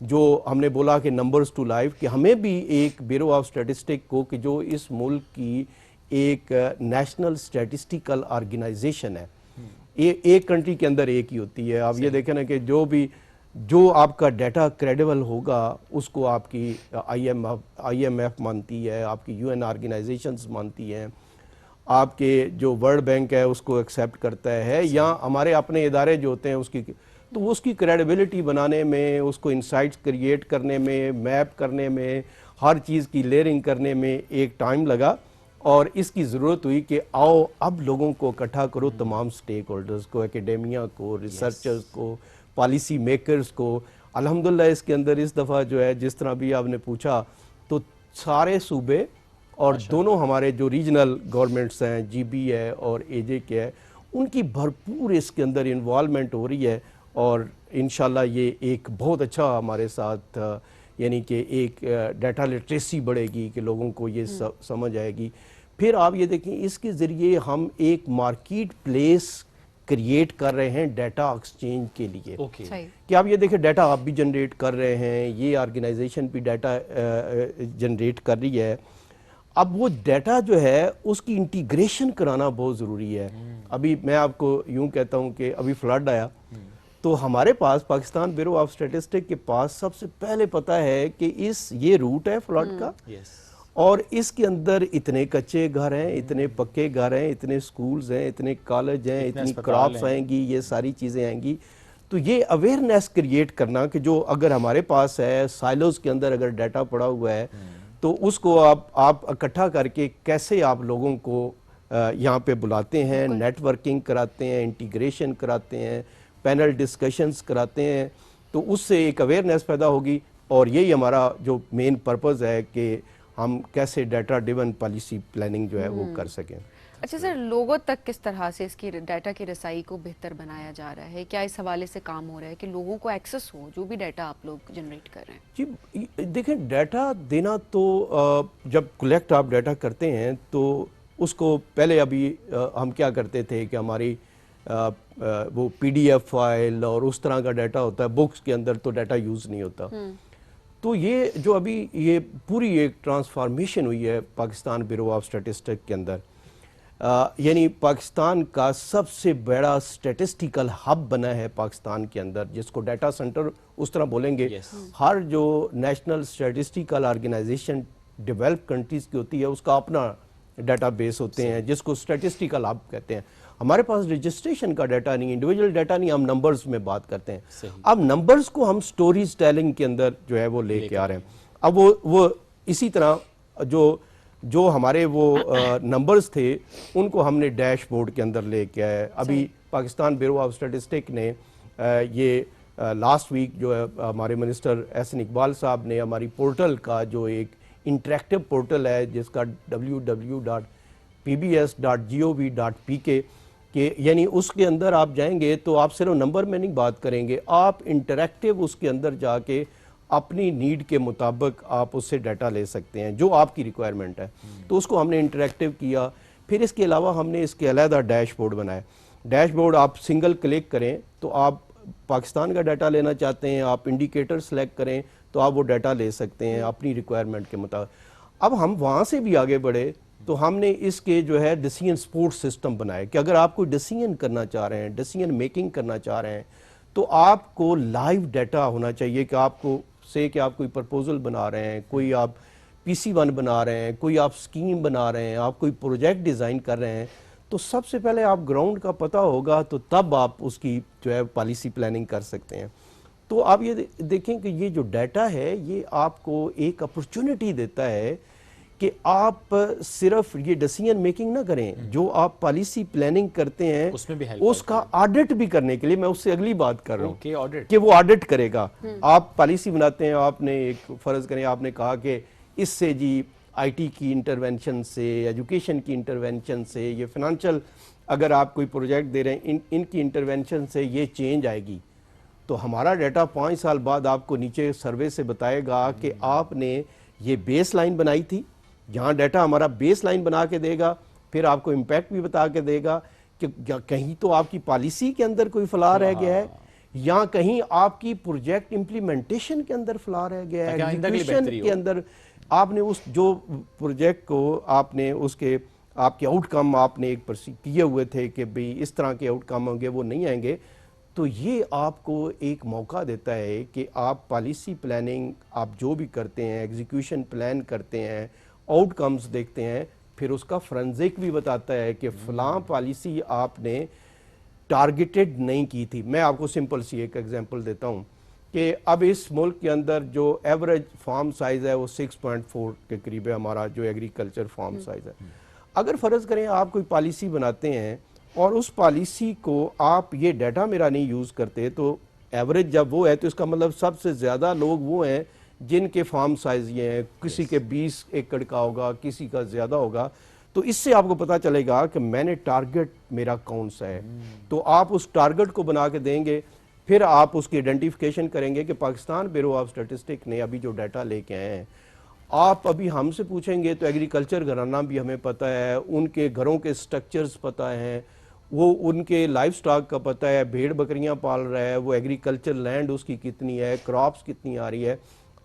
جو ہم نے بولا کہ نمبرز ٹو لائف، کہ ہمیں بھی ایک بیورو آف اسٹیٹسٹک کو کہ جو اس ملک کی ایک نیشنل اسٹیٹسٹیکل آرگنائزیشن ہے، ایک کنٹری کے اندر ایک ہی ہوتی ہے. آپ یہ دیکھیں نا کہ جو آپ کا ڈیٹا کریڈیبل ہوگا اس کو آپ کی آئی ایم ایف مانتی ہے، آپ کی یو این آرگنائزیشنز مانتی ہیں، آپ کے جو ورلڈ بینک ہے اس کو ایکسیپٹ کرتا ہے، یا ہمارے اپنے ادارے جو ہوتے ہیں تو اس کی کریڈیبلٹی بنانے میں، اس کو انسائٹس کریٹ کرنے میں، میپ کرنے میں، ہر چیز کی لیئرنگ کرنے میں ایک ٹائم لگا، اور اس کی ضرورت ہوئی کہ آؤ اب لوگوں کو اکٹھا کرو، تمام سٹیک ہولڈرز کو، اکیڈیمیا کو، ریسرچرز کو، پالیسی میکرز کو. الحمدللہ اس کے اندر اس دفعہ جو ہے جس طرح بھی آپ نے پوچھا تو سارے صوبے اور دونوں ہمارے جو ریجنل گورنمنٹس ہیں، جی بی ہے اور اے جے کے ہے، ان کی بھرپور اس کے اندر انوالومنٹ ہو رہی ہے، اور انشاءاللہ یہ ایک بہت اچھا ہمارے ساتھ یعنی کہ ایک ڈیٹا لٹریسی بڑھے گی کہ لوگوں کو یہ سمجھ آئے گی. پھر آپ یہ دیکھیں اس کے ذریعے ہم ایک مارکیٹ پلیس کریٹ کر رہے ہیں ڈیٹا ایکسچینج کے لیے، کہ آپ یہ دیکھیں ڈیٹا آپ بھی جنریٹ کر رہے ہیں، یہ آرگنائزیشن بھی ڈیٹا جنریٹ کر رہی ہے. اب وہ ڈیٹا جو ہے اس کی انٹیگریشن کرانا بہت ضروری ہے. ابھی میں آپ کو یوں کہتا ہوں کہ ابھی فلڈ آیا تو ہمارے پاس پاکستان بیورو آف اسٹیٹسٹک کے پاس سب سے پہلے پتہ ہے کہ یہ روٹ ہے فلڈ کا، اور اس کے اندر اتنے کچے گھر ہیں، اتنے پکے گھر ہیں، اتنے سکولز ہیں، اتنے کالج ہیں، اتنی کراپس آئیں گی، یہ ساری چیزیں آئیں گی. تو یہ اویئرنیس کریٹ کرنا کہ جو اگر ہمارے پاس ہے سائلوز کے اندر اگر ڈیٹا پڑا ہوا ہے تو اس کو آپ اکٹھا کر کے کیسے آپ لوگوں کو یہاں پہ بلاتے ہیں، نیٹ ورکنگ کراتے ہیں، انٹیگریشن کراتے ہیں، پینل ڈسکشنز کراتے ہیں، تو اس سے ایک اویئرنیس پیدا ہوگی. اور یہی ہمارا جو مین پرپز ہے کہ ہم کیسے ڈیٹا ڈیون پالیسی پلاننگ جو ہے وہ کر سکیں. اچھا سر، لوگوں تک کس طرح سے اس کی ڈیٹا کی رسائی کو بہتر بنایا جا رہا ہے؟ کیا اس حوالے سے کام ہو رہا ہے کہ لوگوں کو ایکسس ہو جو بھی ڈیٹا آپ لوگ جنریٹ کر رہے ہیں؟ جی دیکھیں، ڈیٹا دینا تو جب کلیکٹ آپ ڈیٹا کرتے ہیں تو اس کو پہلے ابھی ہم کیا کرتے تھے کہ ہماری وہ پی ڈی ایف فائل اور اس طرح کا ڈیٹا ہوتا ہے بکس کے اندر، تو ڈیٹا یوز نہیں ہوتا. تو یہ جو ابھی یہ پوری ایک ٹرانسفارمیشن ہوئی ہے پاکستان بیورو آف اسٹیٹسٹک کے اندر، یعنی پاکستان کا سب سے بڑا اسٹیٹسٹیکل ہب بنا ہے پاکستان کے اندر، جس کو ڈیٹا سینٹر اس طرح بولیں گے. ہر جو national statistical organisation develop countries کی ہوتی ہے اس کا اپنا ڈیٹا بیس ہوتے ہیں جس کو اسٹیٹسٹیکل ہب کہتے ہیں. ہمارے پاس رجسٹریشن کا ڈیٹا نہیں، انڈیویجول ڈیٹا نہیں، ہم نمبرز میں بات کرتے ہیں. اب نمبرز کو ہم سٹوریز ٹیلنگ کے اندر جو ہے وہ لے کے آ رہے ہیں. اب وہ اسی طرح جو ہمارے وہ نمبرز تھے ان کو ہم نے ڈیش بورڈ کے اندر لے کے آئے. ابھی پاکستان بیورو آف اسٹیٹسٹک نے یہ لاسٹ ویک جو ہے ہمارے منسٹر احسن اقبال صاحب نے ہماری پورٹل کا جو ایک انٹریکٹیو پورٹل ہے جس کا www.pbs.gov.pk کہ یعنی اس کے اندر آپ جائیں گے تو آپ صرف نمبر میں نہیں بات کریں گے، آپ انٹریکٹیو اس کے اندر جا کے اپنی نیڈ کے مطابق آپ اس سے ڈیٹا لے سکتے ہیں جو آپ کی ریکوائرمنٹ ہے. تو اس کو ہم نے انٹریکٹیو کیا. پھر اس کے علاوہ ہم نے اس کے علیحدہ ڈیش بورڈ بنائے. ڈیش بورڈ آپ سنگل کلک کریں تو آپ پاکستان کا ڈیٹا لینا چاہتے ہیں، آپ انڈیکیٹر سلیکٹ کریں تو آپ وہ ڈیٹا لے سکتے ہیں اپنی ریکوائرمنٹ کے مطابق. اب ہم وہاں سے بھی آگے بڑھے تو ہم نے اس کے جو ہے ڈیسیژن سپورٹ سسٹم بنائے کہ اگر آپ کوئی ڈیسیژن کرنا چاہ رہے ہیں، ڈیسیژن میکنگ کرنا چاہ رہے ہیں تو آپ کو لائیو ڈیٹا ہونا چاہیے کہ آپ کو کہ آپ کوئی پرپوزل بنا رہے ہیں، کوئی آپ PC1 بنا رہے ہیں، کوئی آپ سکیم بنا رہے ہیں، آپ کوئی پروجیکٹ ڈیزائن کر رہے ہیں، تو سب سے پہلے آپ گراؤنڈ کا پتہ ہوگا تو تب آپ اس کی جو ہے پالیسی پلاننگ کر سکتے ہیں. تو آپ یہ دیکھیں کہ یہ جو ڈیٹا ہے یہ آپ کو ایک اپرچونٹی دیتا ہے کہ آپ صرف یہ ڈیسیژن میکنگ نہ کریں، جو آپ پالیسی پلاننگ کرتے ہیں اس کا آڈٹ بھی کرنے کے لیے میں اس سے اگلی بات کر رہا ہوں کہ وہ آڈٹ کرے گا. آپ پالیسی بناتے ہیں، آپ نے ایک فرض کریں آپ نے کہا کہ اس سے جی آئی ٹی کی انٹرونشن سے، ایجوکیشن کی انٹرونشن سے، یہ فنانشل اگر آپ کوئی پروجیکٹ دے رہے ہیں ان کی انٹرونشن سے یہ چینج آئے گی، تو ہمارا ڈیٹا 5 سال بعد آپ کو نیچے سروے سے بتائے گا کہ آپ نے یہ بیس لائن بنائی تھی. جہاں ڈیٹا ہمارا بیس لائن بنا کے دے گا، پھر آپ کو امپیکٹ بھی بتا کے دے گا کہ کہیں تو آپ کی پالیسی کے اندر کوئی فلاح رہ گیا ہے یا کہیں آپ کی پروجیکٹ امپلیمنٹیشن کے اندر فلا رہ گیا ہے, ایگزیکیوشن کے اندر آپ نے اس جو پروجیکٹ کو آپ نے اس کے آپ کے آؤٹ کم آپ نے ایک کیے ہوئے تھے کہ بھئی اس طرح کے آؤٹ کم ہوں گے, وہ نہیں آئیں گے. تو یہ آپ کو ایک موقع دیتا ہے کہ آپ پالیسی پلاننگ آپ جو بھی کرتے ہیں, ایگزیکیوشن پلان کرتے ہیں, آؤٹ کمز دیکھتے ہیں, پھر اس کا فرنزک بھی بتاتا ہے کہ فلاں پالیسی آپ نے ٹارگیٹڈ نہیں کی تھی. میں آپ کو سمپل سی ایک ایگزامپل دیتا ہوں کہ اب اس ملک کے اندر جو ایوریج فارم سائز ہے وہ 6.4 کے قریب ہے, ہمارا جو ایگریکلچر فارم سائز ہے. اگر فرض کریں آپ کوئی پالیسی بناتے ہیں اور اس پالیسی کو آپ یہ ڈیٹا میرا نہیں یوز کرتے, تو ایوریج جب وہ ہے تو اس کا مطلب سب سے زیادہ لوگ وہ ہیں جن کے فارم سائز یہ ہیں, کسی کے 20 ایکڑ کا ہوگا, کسی کا زیادہ ہوگا. تو اس سے آپ کو پتا چلے گا کہ میں نے ٹارگٹ میرا کون سا ہے. تو آپ اس ٹارگٹ کو بنا کے دیں گے, پھر آپ اس کی آئیڈینٹیفیکیشن کریں گے کہ پاکستان بیورو آف اسٹیٹسٹک نے ابھی جو ڈیٹا لے کے آئے ہیں, آپ ابھی ہم سے پوچھیں گے تو ایگریکلچر گھرانہ بھی ہمیں پتہ ہے, ان کے گھروں کے سٹرکچرز پتہ ہیں, وہ ان کے لائف سٹاک کا پتہ ہے, بھیڑ بکریاں پال رہا ہے, وہ ایگریکلچر لینڈ اس کی کتنی ہے, کراپس کتنی آ رہی ہے.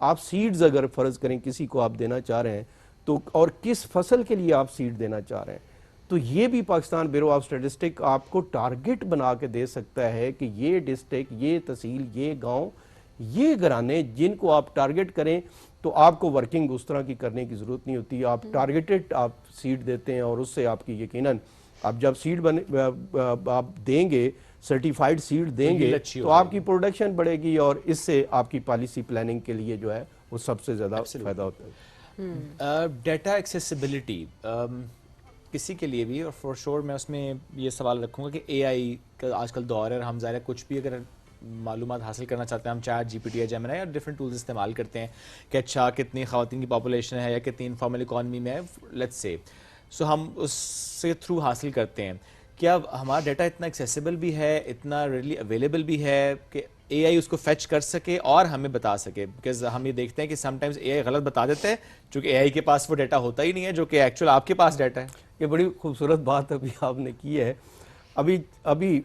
آپ سیڈز اگر فرض کریں کسی کو آپ دینا چاہ رہے ہیں تو, اور کس فصل کے لیے آپ سیڈ دینا چاہ رہے ہیں, تو یہ بھی پاکستان بیورو آف اسٹیٹسٹک آپ کو ٹارگٹ بنا کے دے سکتا ہے کہ یہ ڈسٹرکٹ, یہ تحصیل, یہ گاؤں, یہ گھرانے جن کو آپ ٹارگٹ کریں تو آپ کو ورکنگ اس طرح کی کرنے کی ضرورت نہیں ہوتی. آپ ٹارگیٹڈ آپ سیڈ دیتے ہیں اور اس سے آپ کی یقیناً آپ جب سیڈ آپ دیں گے, سرٹیفائیڈ سیڈ دیں گے, تو آپ کی پروڈکشن بڑھے گی اور اس سے آپ کی پالیسی پلاننگ کے لیے جو ہے وہ سب سے زیادہ فائدہ ہوتا ہے. ڈیٹا ایکسیسیبلٹی کسی کے لیے بھی, اور فور شور میں اس میں یہ سوال رکھوں گا کہ اے آئی کا آج کل دور ہے, ہم ظاہر ہے کچھ بھی اگر معلومات حاصل کرنا چاہتے ہیں, ہم چیٹ جی پی ٹی یا جیمنائی یا ڈفرینٹ ٹولز استعمال کرتے ہیں کہ اچھا کتنی خواتین کی پاپولیشن ہے یا کتنی انفارمل اکانومی میں ہے, لیٹس سے, سو ہم اس سے تھرو حاصل کرتے ہیں. کیا ہمارا ڈیٹا اتنا ایکسیسیبل بھی ہے, اتنا ریڈلی اویلیبل بھی ہے کہ اے آئی اس کو فیچ کر سکے اور ہمیں بتا سکے؟ بیکاز ہم یہ دیکھتے ہیں کہ سم ٹائمز اے آئی غلط بتا دیتے ہیں چونکہ اے آئی کے پاس وہ ڈیٹا ہوتا ہی نہیں ہے جو کہ ایکچوئل آپ کے پاس ڈیٹا ہے. یہ بڑی خوبصورت بات ابھی آپ نے کی ہے. ابھی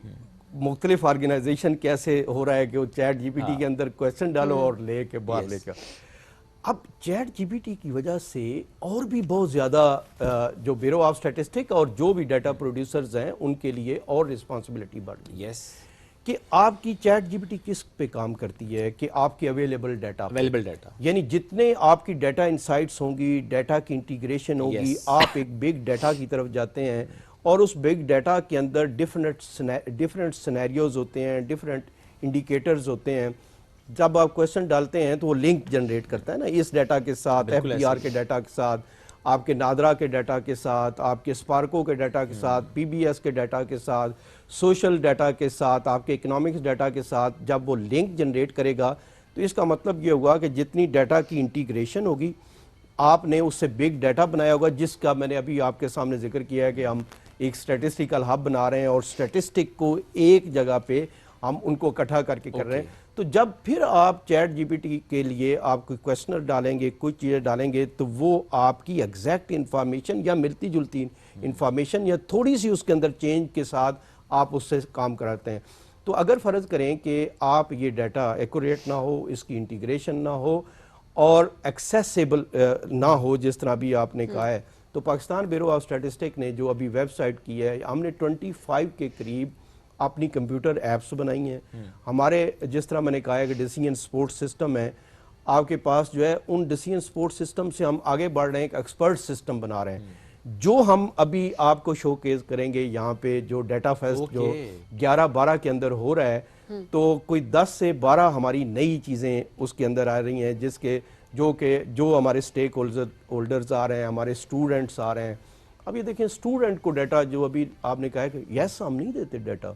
مختلف آرگنائزیشن کیسے ہو رہا ہے کہ وہ چیٹ جی پی ٹی کے اندر کویسچن ڈالو اور لے کے باہر لے کر. اب چیٹ جی پی ٹی کی وجہ سے اور بھی بہت زیادہ جو بیورو آف اسٹیٹسٹک اور جو بھی ڈیٹا پروڈیوسرز ہیں ان کے لیے اور رسپانسبلٹی بڑھ گئی. یس, کہ آپ کی چیٹ جی پی ٹی کس پہ کام کرتی ہے کہ آپ کی اویلیبل ڈیٹا, یعنی جتنے آپ کی ڈیٹا انسائٹس ہوں گی, ڈیٹا کی انٹیگریشن ہوگی, آپ ایک بگ ڈیٹا کی طرف جاتے ہیں اور اس بگ ڈیٹا کے اندر ڈفرینٹ سینیریوز ہوتے ہیں, ڈفرینٹ انڈیکیٹرز ہوتے ہیں. جب آپ کویسچن ڈالتے ہیں تو وہ لنک جنریٹ کرتا ہے نا اس ڈیٹا کے ساتھ, ایف پی آر کے ڈیٹا کے ساتھ, آپ کے نادرا کے ڈیٹا کے ساتھ, آپ کے اسپارکو کے ڈیٹا کے ساتھ, پی بی ایس کے ڈیٹا کے ساتھ, سوشل ڈیٹا کے ساتھ, آپ کے اکنامکس ڈیٹا کے ساتھ. جب وہ لنک جنریٹ کرے گا تو اس کا مطلب یہ ہوگا کہ جتنی ڈیٹا کی انٹیگریشن ہوگی, آپ نے اس سے بگ ڈیٹا بنایا ہوگا جس کا میں نے ابھی آپ کے سامنے ذکر کیا ہے کہ ہم ایک اسٹیٹسٹیکل ہب بنا رہے ہیں اور اسٹیٹسٹک کو ایک جگہ پہ ہم ان کو اکٹھا کر کے کر رہے ہیں. تو جب پھر آپ چیٹ جی پی ٹی کے لیے آپ کوئی کویسچنر ڈالیں گے, کچھ چیزیں ڈالیں گے, تو وہ آپ کی ایگزیکٹ انفارمیشن یا ملتی جلتی انفارمیشن یا تھوڑی سی اس کے اندر چینج کے ساتھ آپ اس سے کام کراتے ہیں. تو اگر فرض کریں کہ آپ یہ ڈیٹا ایکوریٹ نہ ہو, اس کی انٹیگریشن نہ ہو اور ایکسیسیبل نہ ہو جس طرح بھی آپ نے کہا ہے, تو پاکستان بیورو آف اسٹیٹسٹک نے جو ابھی ویب سائٹ کی ہے, ہم نے 25 کے قریب اپنی کمپیوٹر ایپس بنائی ہیں. ہمارے جس طرح میں نے کہا ہے کہ ڈیسیژن سپورٹ سسٹم ہے, آپ کے پاس جو ہے ان ڈیسیژن سپورٹ سسٹم سے ہم آگے بڑھ رہے ہیں, ایک ایکسپرٹ سسٹم بنا رہے ہیں جو ہم ابھی آپ کو شو کیس کریں گے یہاں پہ. جو ڈیٹا فیسٹ جو 11-12 کے اندر ہو رہا ہے, تو کوئی 10 سے 12 ہماری نئی چیزیں اس کے اندر آ رہی ہیں جس کے جو ہمارے سٹیک ہولڈرز آ رہے ہیں, ہمارے اسٹوڈنٹس آ رہے ہیں. اب یہ دیکھیں اسٹوڈنٹ کو ڈیٹا جو ابھی آپ نے کہا ہے کہ یس ہم نہیں دیتے ڈیٹا,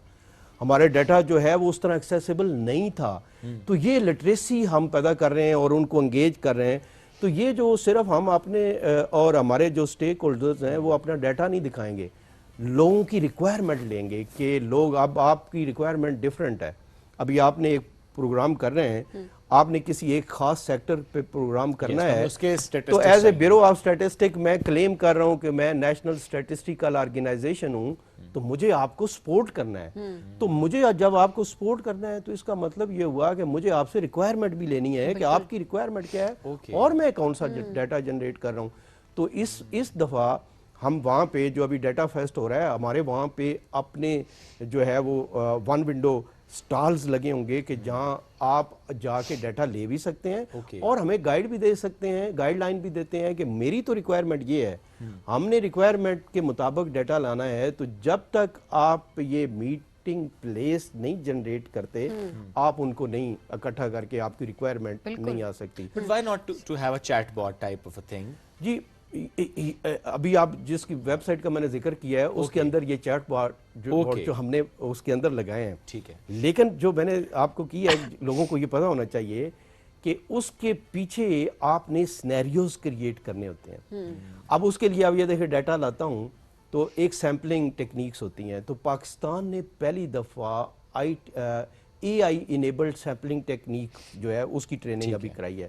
ہمارے ڈیٹا جو ہے وہ اس طرح ایکسیسیبل نہیں تھا. تو یہ لٹریسی ہم پیدا کر رہے ہیں اور ان کو انگیج کر رہے ہیں. تو یہ جو صرف ہم اپنے اور ہمارے جو سٹیک ہولڈرز ہیں وہ اپنا ڈیٹا نہیں دکھائیں گے, لوگوں کی ریکوائرمنٹ لیں گے کہ لوگ, اب آپ کی ریکوائرمنٹ ڈیفرنٹ ہے. ابھی آپ نے ایک پروگرام کر رہے ہیں, آپ نے کسی ایک خاص سیکٹر پہ پروگرام کرنا ہے, تو as a bureau of statistic میں کلیم کر رہا ہوں کہ میں نیشنل اسٹیٹسٹیکل آرگنائزیشن ہوں, تو مجھے آپ کو سپورٹ کرنا ہے. تو مجھے جب آپ کو سپورٹ کرنا ہے تو اس کا مطلب یہ ہوا کہ مجھے آپ سے ریکوائرمنٹ بھی لینی ہے کہ آپ کی ریکوائرمنٹ کیا ہے اور میں کون سا ڈیٹا جنریٹ کر رہا ہوں. تو اس دفعہ ہم وہاں پہ جو ابھی ڈیٹا فیسٹ ہو رہا ہے ہمارے وہاں پہ اپنے جو ہے وہ ون ونڈو سٹالز لگے ہوں گے کہ جہاں آپ جا کے ڈیٹا لے بھی سکتے ہیں اور ہمیں گائیڈ بھی دے سکتے ہیں, گائیڈ لائن بھی دیتے ہیں کہ میری تو ریکوائرمنٹ یہ ہے, ہم نے ریکوائرمنٹ کے مطابق ڈیٹا لانا ہے. تو جب تک آپ یہ میٹنگ پلیس نہیں جنریٹ کرتے آپ ان کو نہیں اکٹھا کر کے آپ کی ریکوائرمنٹ نہیں آ سکتی. But why not to have a chatbot type of a thing? جی ابھی آپ جس کی ویب سائٹ کا میں نے ذکر کیا ہے اس کے اندر یہ چیٹ بارڈ جو ہم نے اس کے اندر لگائے ہیں. ٹھیک ہے. لیکن جو میں نے آپ کو کیا ہے لوگوں کو یہ پتا ہونا چاہیے کہ اس کے پیچھے آپ نے سینیریوز کریٹ کرنے ہوتے ہیں. اب اس کے لیے اب یہ دیکھیں ڈیٹا لاتا ہوں تو ایک سیمپلنگ ٹیکنیکس ہوتی ہیں. تو پاکستان نے پہلی دفعہ اے آئی انیبلڈ سیمپلنگ ٹیکنیک جو ہے اس کی ٹریننگ ابھی کرائی ہے.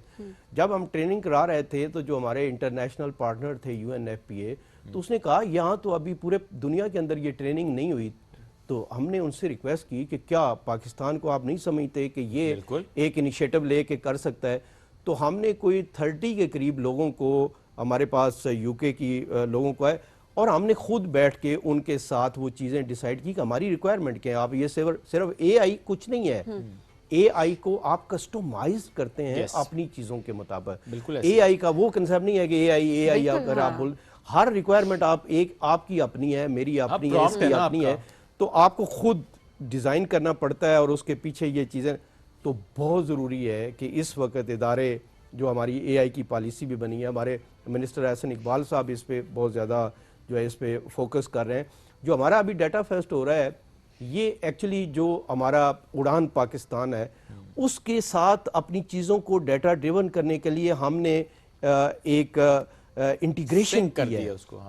جب ہم ٹریننگ کرا رہے تھے تو جو ہمارے انٹرنیشنل پارٹنر تھے UNFPA تو اس نے کہا یہاں تو ابھی پورے دنیا کے اندر یہ ٹریننگ نہیں ہوئی. تو ہم نے ان سے ریکویسٹ کی کہ کیا پاکستان کو آپ نہیں سمجھتے کہ یہ ایک انیشیٹو لے کے کر سکتا ہے. تو ہم نے کوئی 30 کے قریب لوگوں کو ہمارے پاس UK کی لوگوں کو ہے اور ہم نے خود بیٹھ کے ان کے ساتھ وہ چیزیں ڈیسائیڈ کی کہ ہماری ریکوائرمنٹ کیا ہے. آپ یہ صرف اے آئی کچھ نہیں ہے, اے آئی کو آپ کسٹمائز کرتے ہیں اپنی چیزوں کے مطابق. اے آئی کا وہ کنسیپٹ نہیں ہے کہ اے آئی اگر آپ بول ہر ریکوائرمنٹ آپ کی اپنی ہے, میری اپنی ہے, اس کی اپنی ہے. تو آپ کو خود ڈیزائن کرنا پڑتا ہے اور اس کے پیچھے یہ چیزیں. تو بہت ضروری ہے کہ اس وقت ادارے جو ہماری اے آئی کی پالیسی بھی بنی ہے, ہمارے منسٹر احسن اقبال صاحب اس پہ بہت زیادہ جو ہے اس پہ فوکس کر رہے ہیں. جو ہمارا ابھی ڈیٹا فیسٹ ہو رہا ہے یہ ایکچولی جو ہمارا اڑان پاکستان ہے اس کے ساتھ اپنی چیزوں کو ڈیٹا ڈریون کرنے کے لیے ہم نے ایک انٹیگریشن کی ہے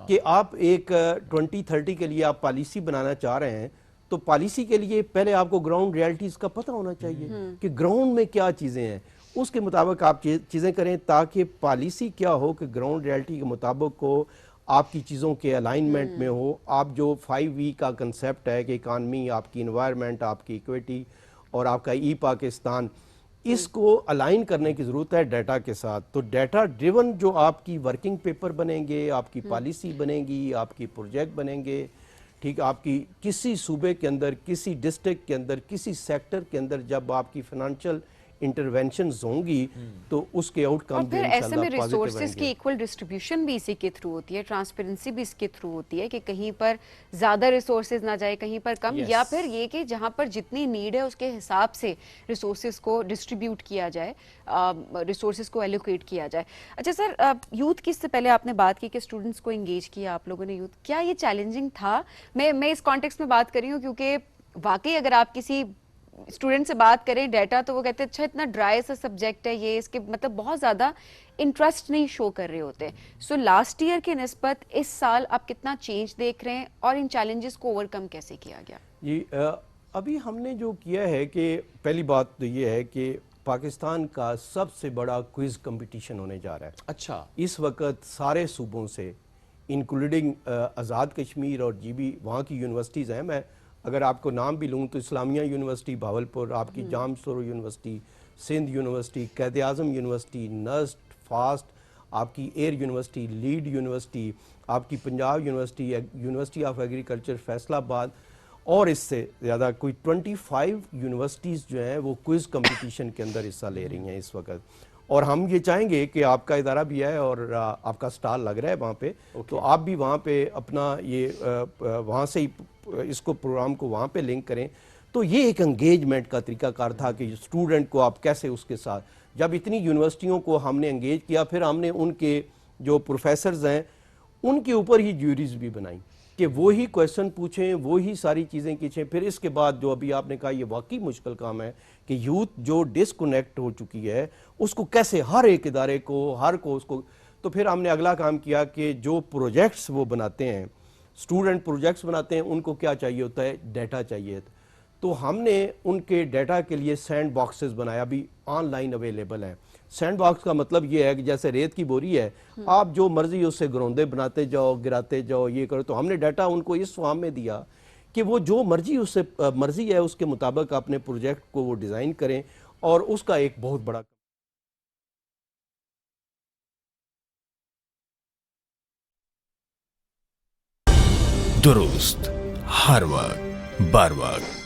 کہ آپ ایک 2030 کے لیے آپ پالیسی بنانا چاہ رہے ہیں تو پالیسی کے لیے پہلے آپ کو گراؤنڈ ریالٹیز کا پتہ ہونا چاہیے کہ گراؤنڈ میں کیا چیزیں ہیں, اس کے مطابق آپ چیزیں کریں تاکہ پالیسی کیا ہو کہ گراؤنڈ ریالٹی کے مطابق ہو, آپ کی چیزوں کے الائنمنٹ میں ہو. آپ جو 5E کا کنسیپٹ ہے کہ اکانومی, آپ کی انوائرمنٹ, آپ کی ایکویٹی اور آپ کا ای پاکستان, اس کو الائن کرنے کی ضرورت ہے ڈیٹا کے ساتھ. تو ڈیٹا ڈریون جو آپ کی ورکنگ پیپر بنیں گے, آپ کی پالیسی بنے گی, آپ کی پروجیکٹ بنیں گے, ٹھیک, آپ کی کسی صوبے کے اندر, کسی ڈسٹرکٹ کے اندر, کسی سیکٹر کے اندر جب آپ کی فنانشل انٹرونشنز ہوں گی تو اس کے آؤٹ کم بھی انشاءاللہ ایسے میں ریسورسز کی ایکول ڈسٹریبیوشن بھی اسی کے تھرو ہوتی ہے, ٹرانسپیرنسی بھی اس کے تھرو ہوتی ہے کہ کہیں پر زیادہ ریسورسز نہ جائے, کہیں پر کم, یا پھر یہ کہ جہاں پر جتنی نیڈ ہے اس کے حساب سے ریسورسز کو ڈسٹریبیوٹ کیا جائے, ریسورسز کو ایلوکیٹ کیا جائے. اچھا سر, یوتھ کی اس سے پہلے آپ نے بات کی کہ اسٹوڈنٹس کو انگیج کیا آپ لوگوں نے یوتھ, کیا یہ چیلنجنگ تھا؟ میں اس کانٹیکسٹ میں بات کر رہی ہوں کیونکہ واقعی اگر آپ کسی اسٹوڈنٹ سے بات کریں ڈیٹا تو وہ کہتے ہیں اچھا اتنا ڈرائی سا سبجیکٹ ہے یہ, اس کے مطلب بہت زیادہ انٹرسٹ نہیں شو کر رہے ہوتے. سو لاسٹ ایئر کے نسبت اس سال آپ کتنا چینج دیکھ رہے ہیں اور ان چیلنجز کو اوور کم کیسے کیا گیا؟ جی ابھی ہم نے جو کیا ہے کہ پہلی بات تو یہ ہے کہ پاکستان کا سب سے بڑا کوئز کمپٹیشن ہونے جا رہا ہے. اچھا, اس وقت سارے صوبوں سے انکلوڈنگ آزاد کشمیر اور GB وہاں کی یونیورسٹیز ہیں. میں اگر آپ کو نام بھی لوں تو اسلامیہ یونیورسٹی بھاولپور, آپ کی جام سورو university, Sindh university, Quaid Azam university, نسٹ, فاسٹ, آپ کی ایئر یونیورسٹی, لیڈ یونیورسٹی, آپ کی Punjab university, university of agriculture Faisal آباد, اور اس سے زیادہ کوئی 25 یونیورسٹیز جو ہیں وہ کوئز کمپٹیشن کے اندر حصہ لے رہی ہیں اس وقت. اور ہم یہ چاہیں گے کہ آپ کا ادارہ بھی ہے اور آپ کا سٹال لگ رہا ہے وہاں پہ, تو آپ بھی وہاں پہ اپنا یہ وہاں سے ہی اس کو پروگرام کو وہاں پہ لنک کریں. تو یہ ایک انگیجمنٹ کا طریقہ کار تھا کہ اسٹوڈنٹ کو آپ کیسے اس کے ساتھ, جب اتنی یونیورسٹیوں کو ہم نے انگیج کیا پھر ہم نے ان کے جو پروفیسرز ہیں ان کے اوپر ہی جیوریز بھی بنائیں کہ وہی کویسچن پوچھیں, وہی ساری چیزیں کھینچیں. پھر اس کے بعد جو ابھی آپ نے کہا یہ واقعی مشکل کام ہے کہ یوتھ جو ڈسکنیکٹ ہو چکی ہے اس کو کیسے ہر ایک ادارے کو, ہر کو اس کو. تو پھر ہم نے اگلا کام کیا کہ جو پروجیکٹس وہ بناتے ہیں, اسٹوڈنٹ پروجیکٹس بناتے ہیں, ان کو کیا چاہیے ہوتا ہے, ڈیٹا چاہیے. تو ہم نے ان کے ڈیٹا کے لیے سینڈ باکسز بنایا, ابھی آن لائن اویلیبل ہیں. سینڈ باکس کا مطلب یہ ہے کہ جیسے ریت کی بوری ہے, آپ جو مرضی اس سے گروندے بناتے جاؤ, گراتے جاؤ, یہ کرو. تو ہم نے ڈیٹا ان کو اس فارم میں دیا کہ وہ جو مرضی ہے اس کے مطابق اپنے پروجیکٹ کو وہ ڈیزائن کریں اور اس کا ایک بہت بڑا درست ہر وقت بر وقت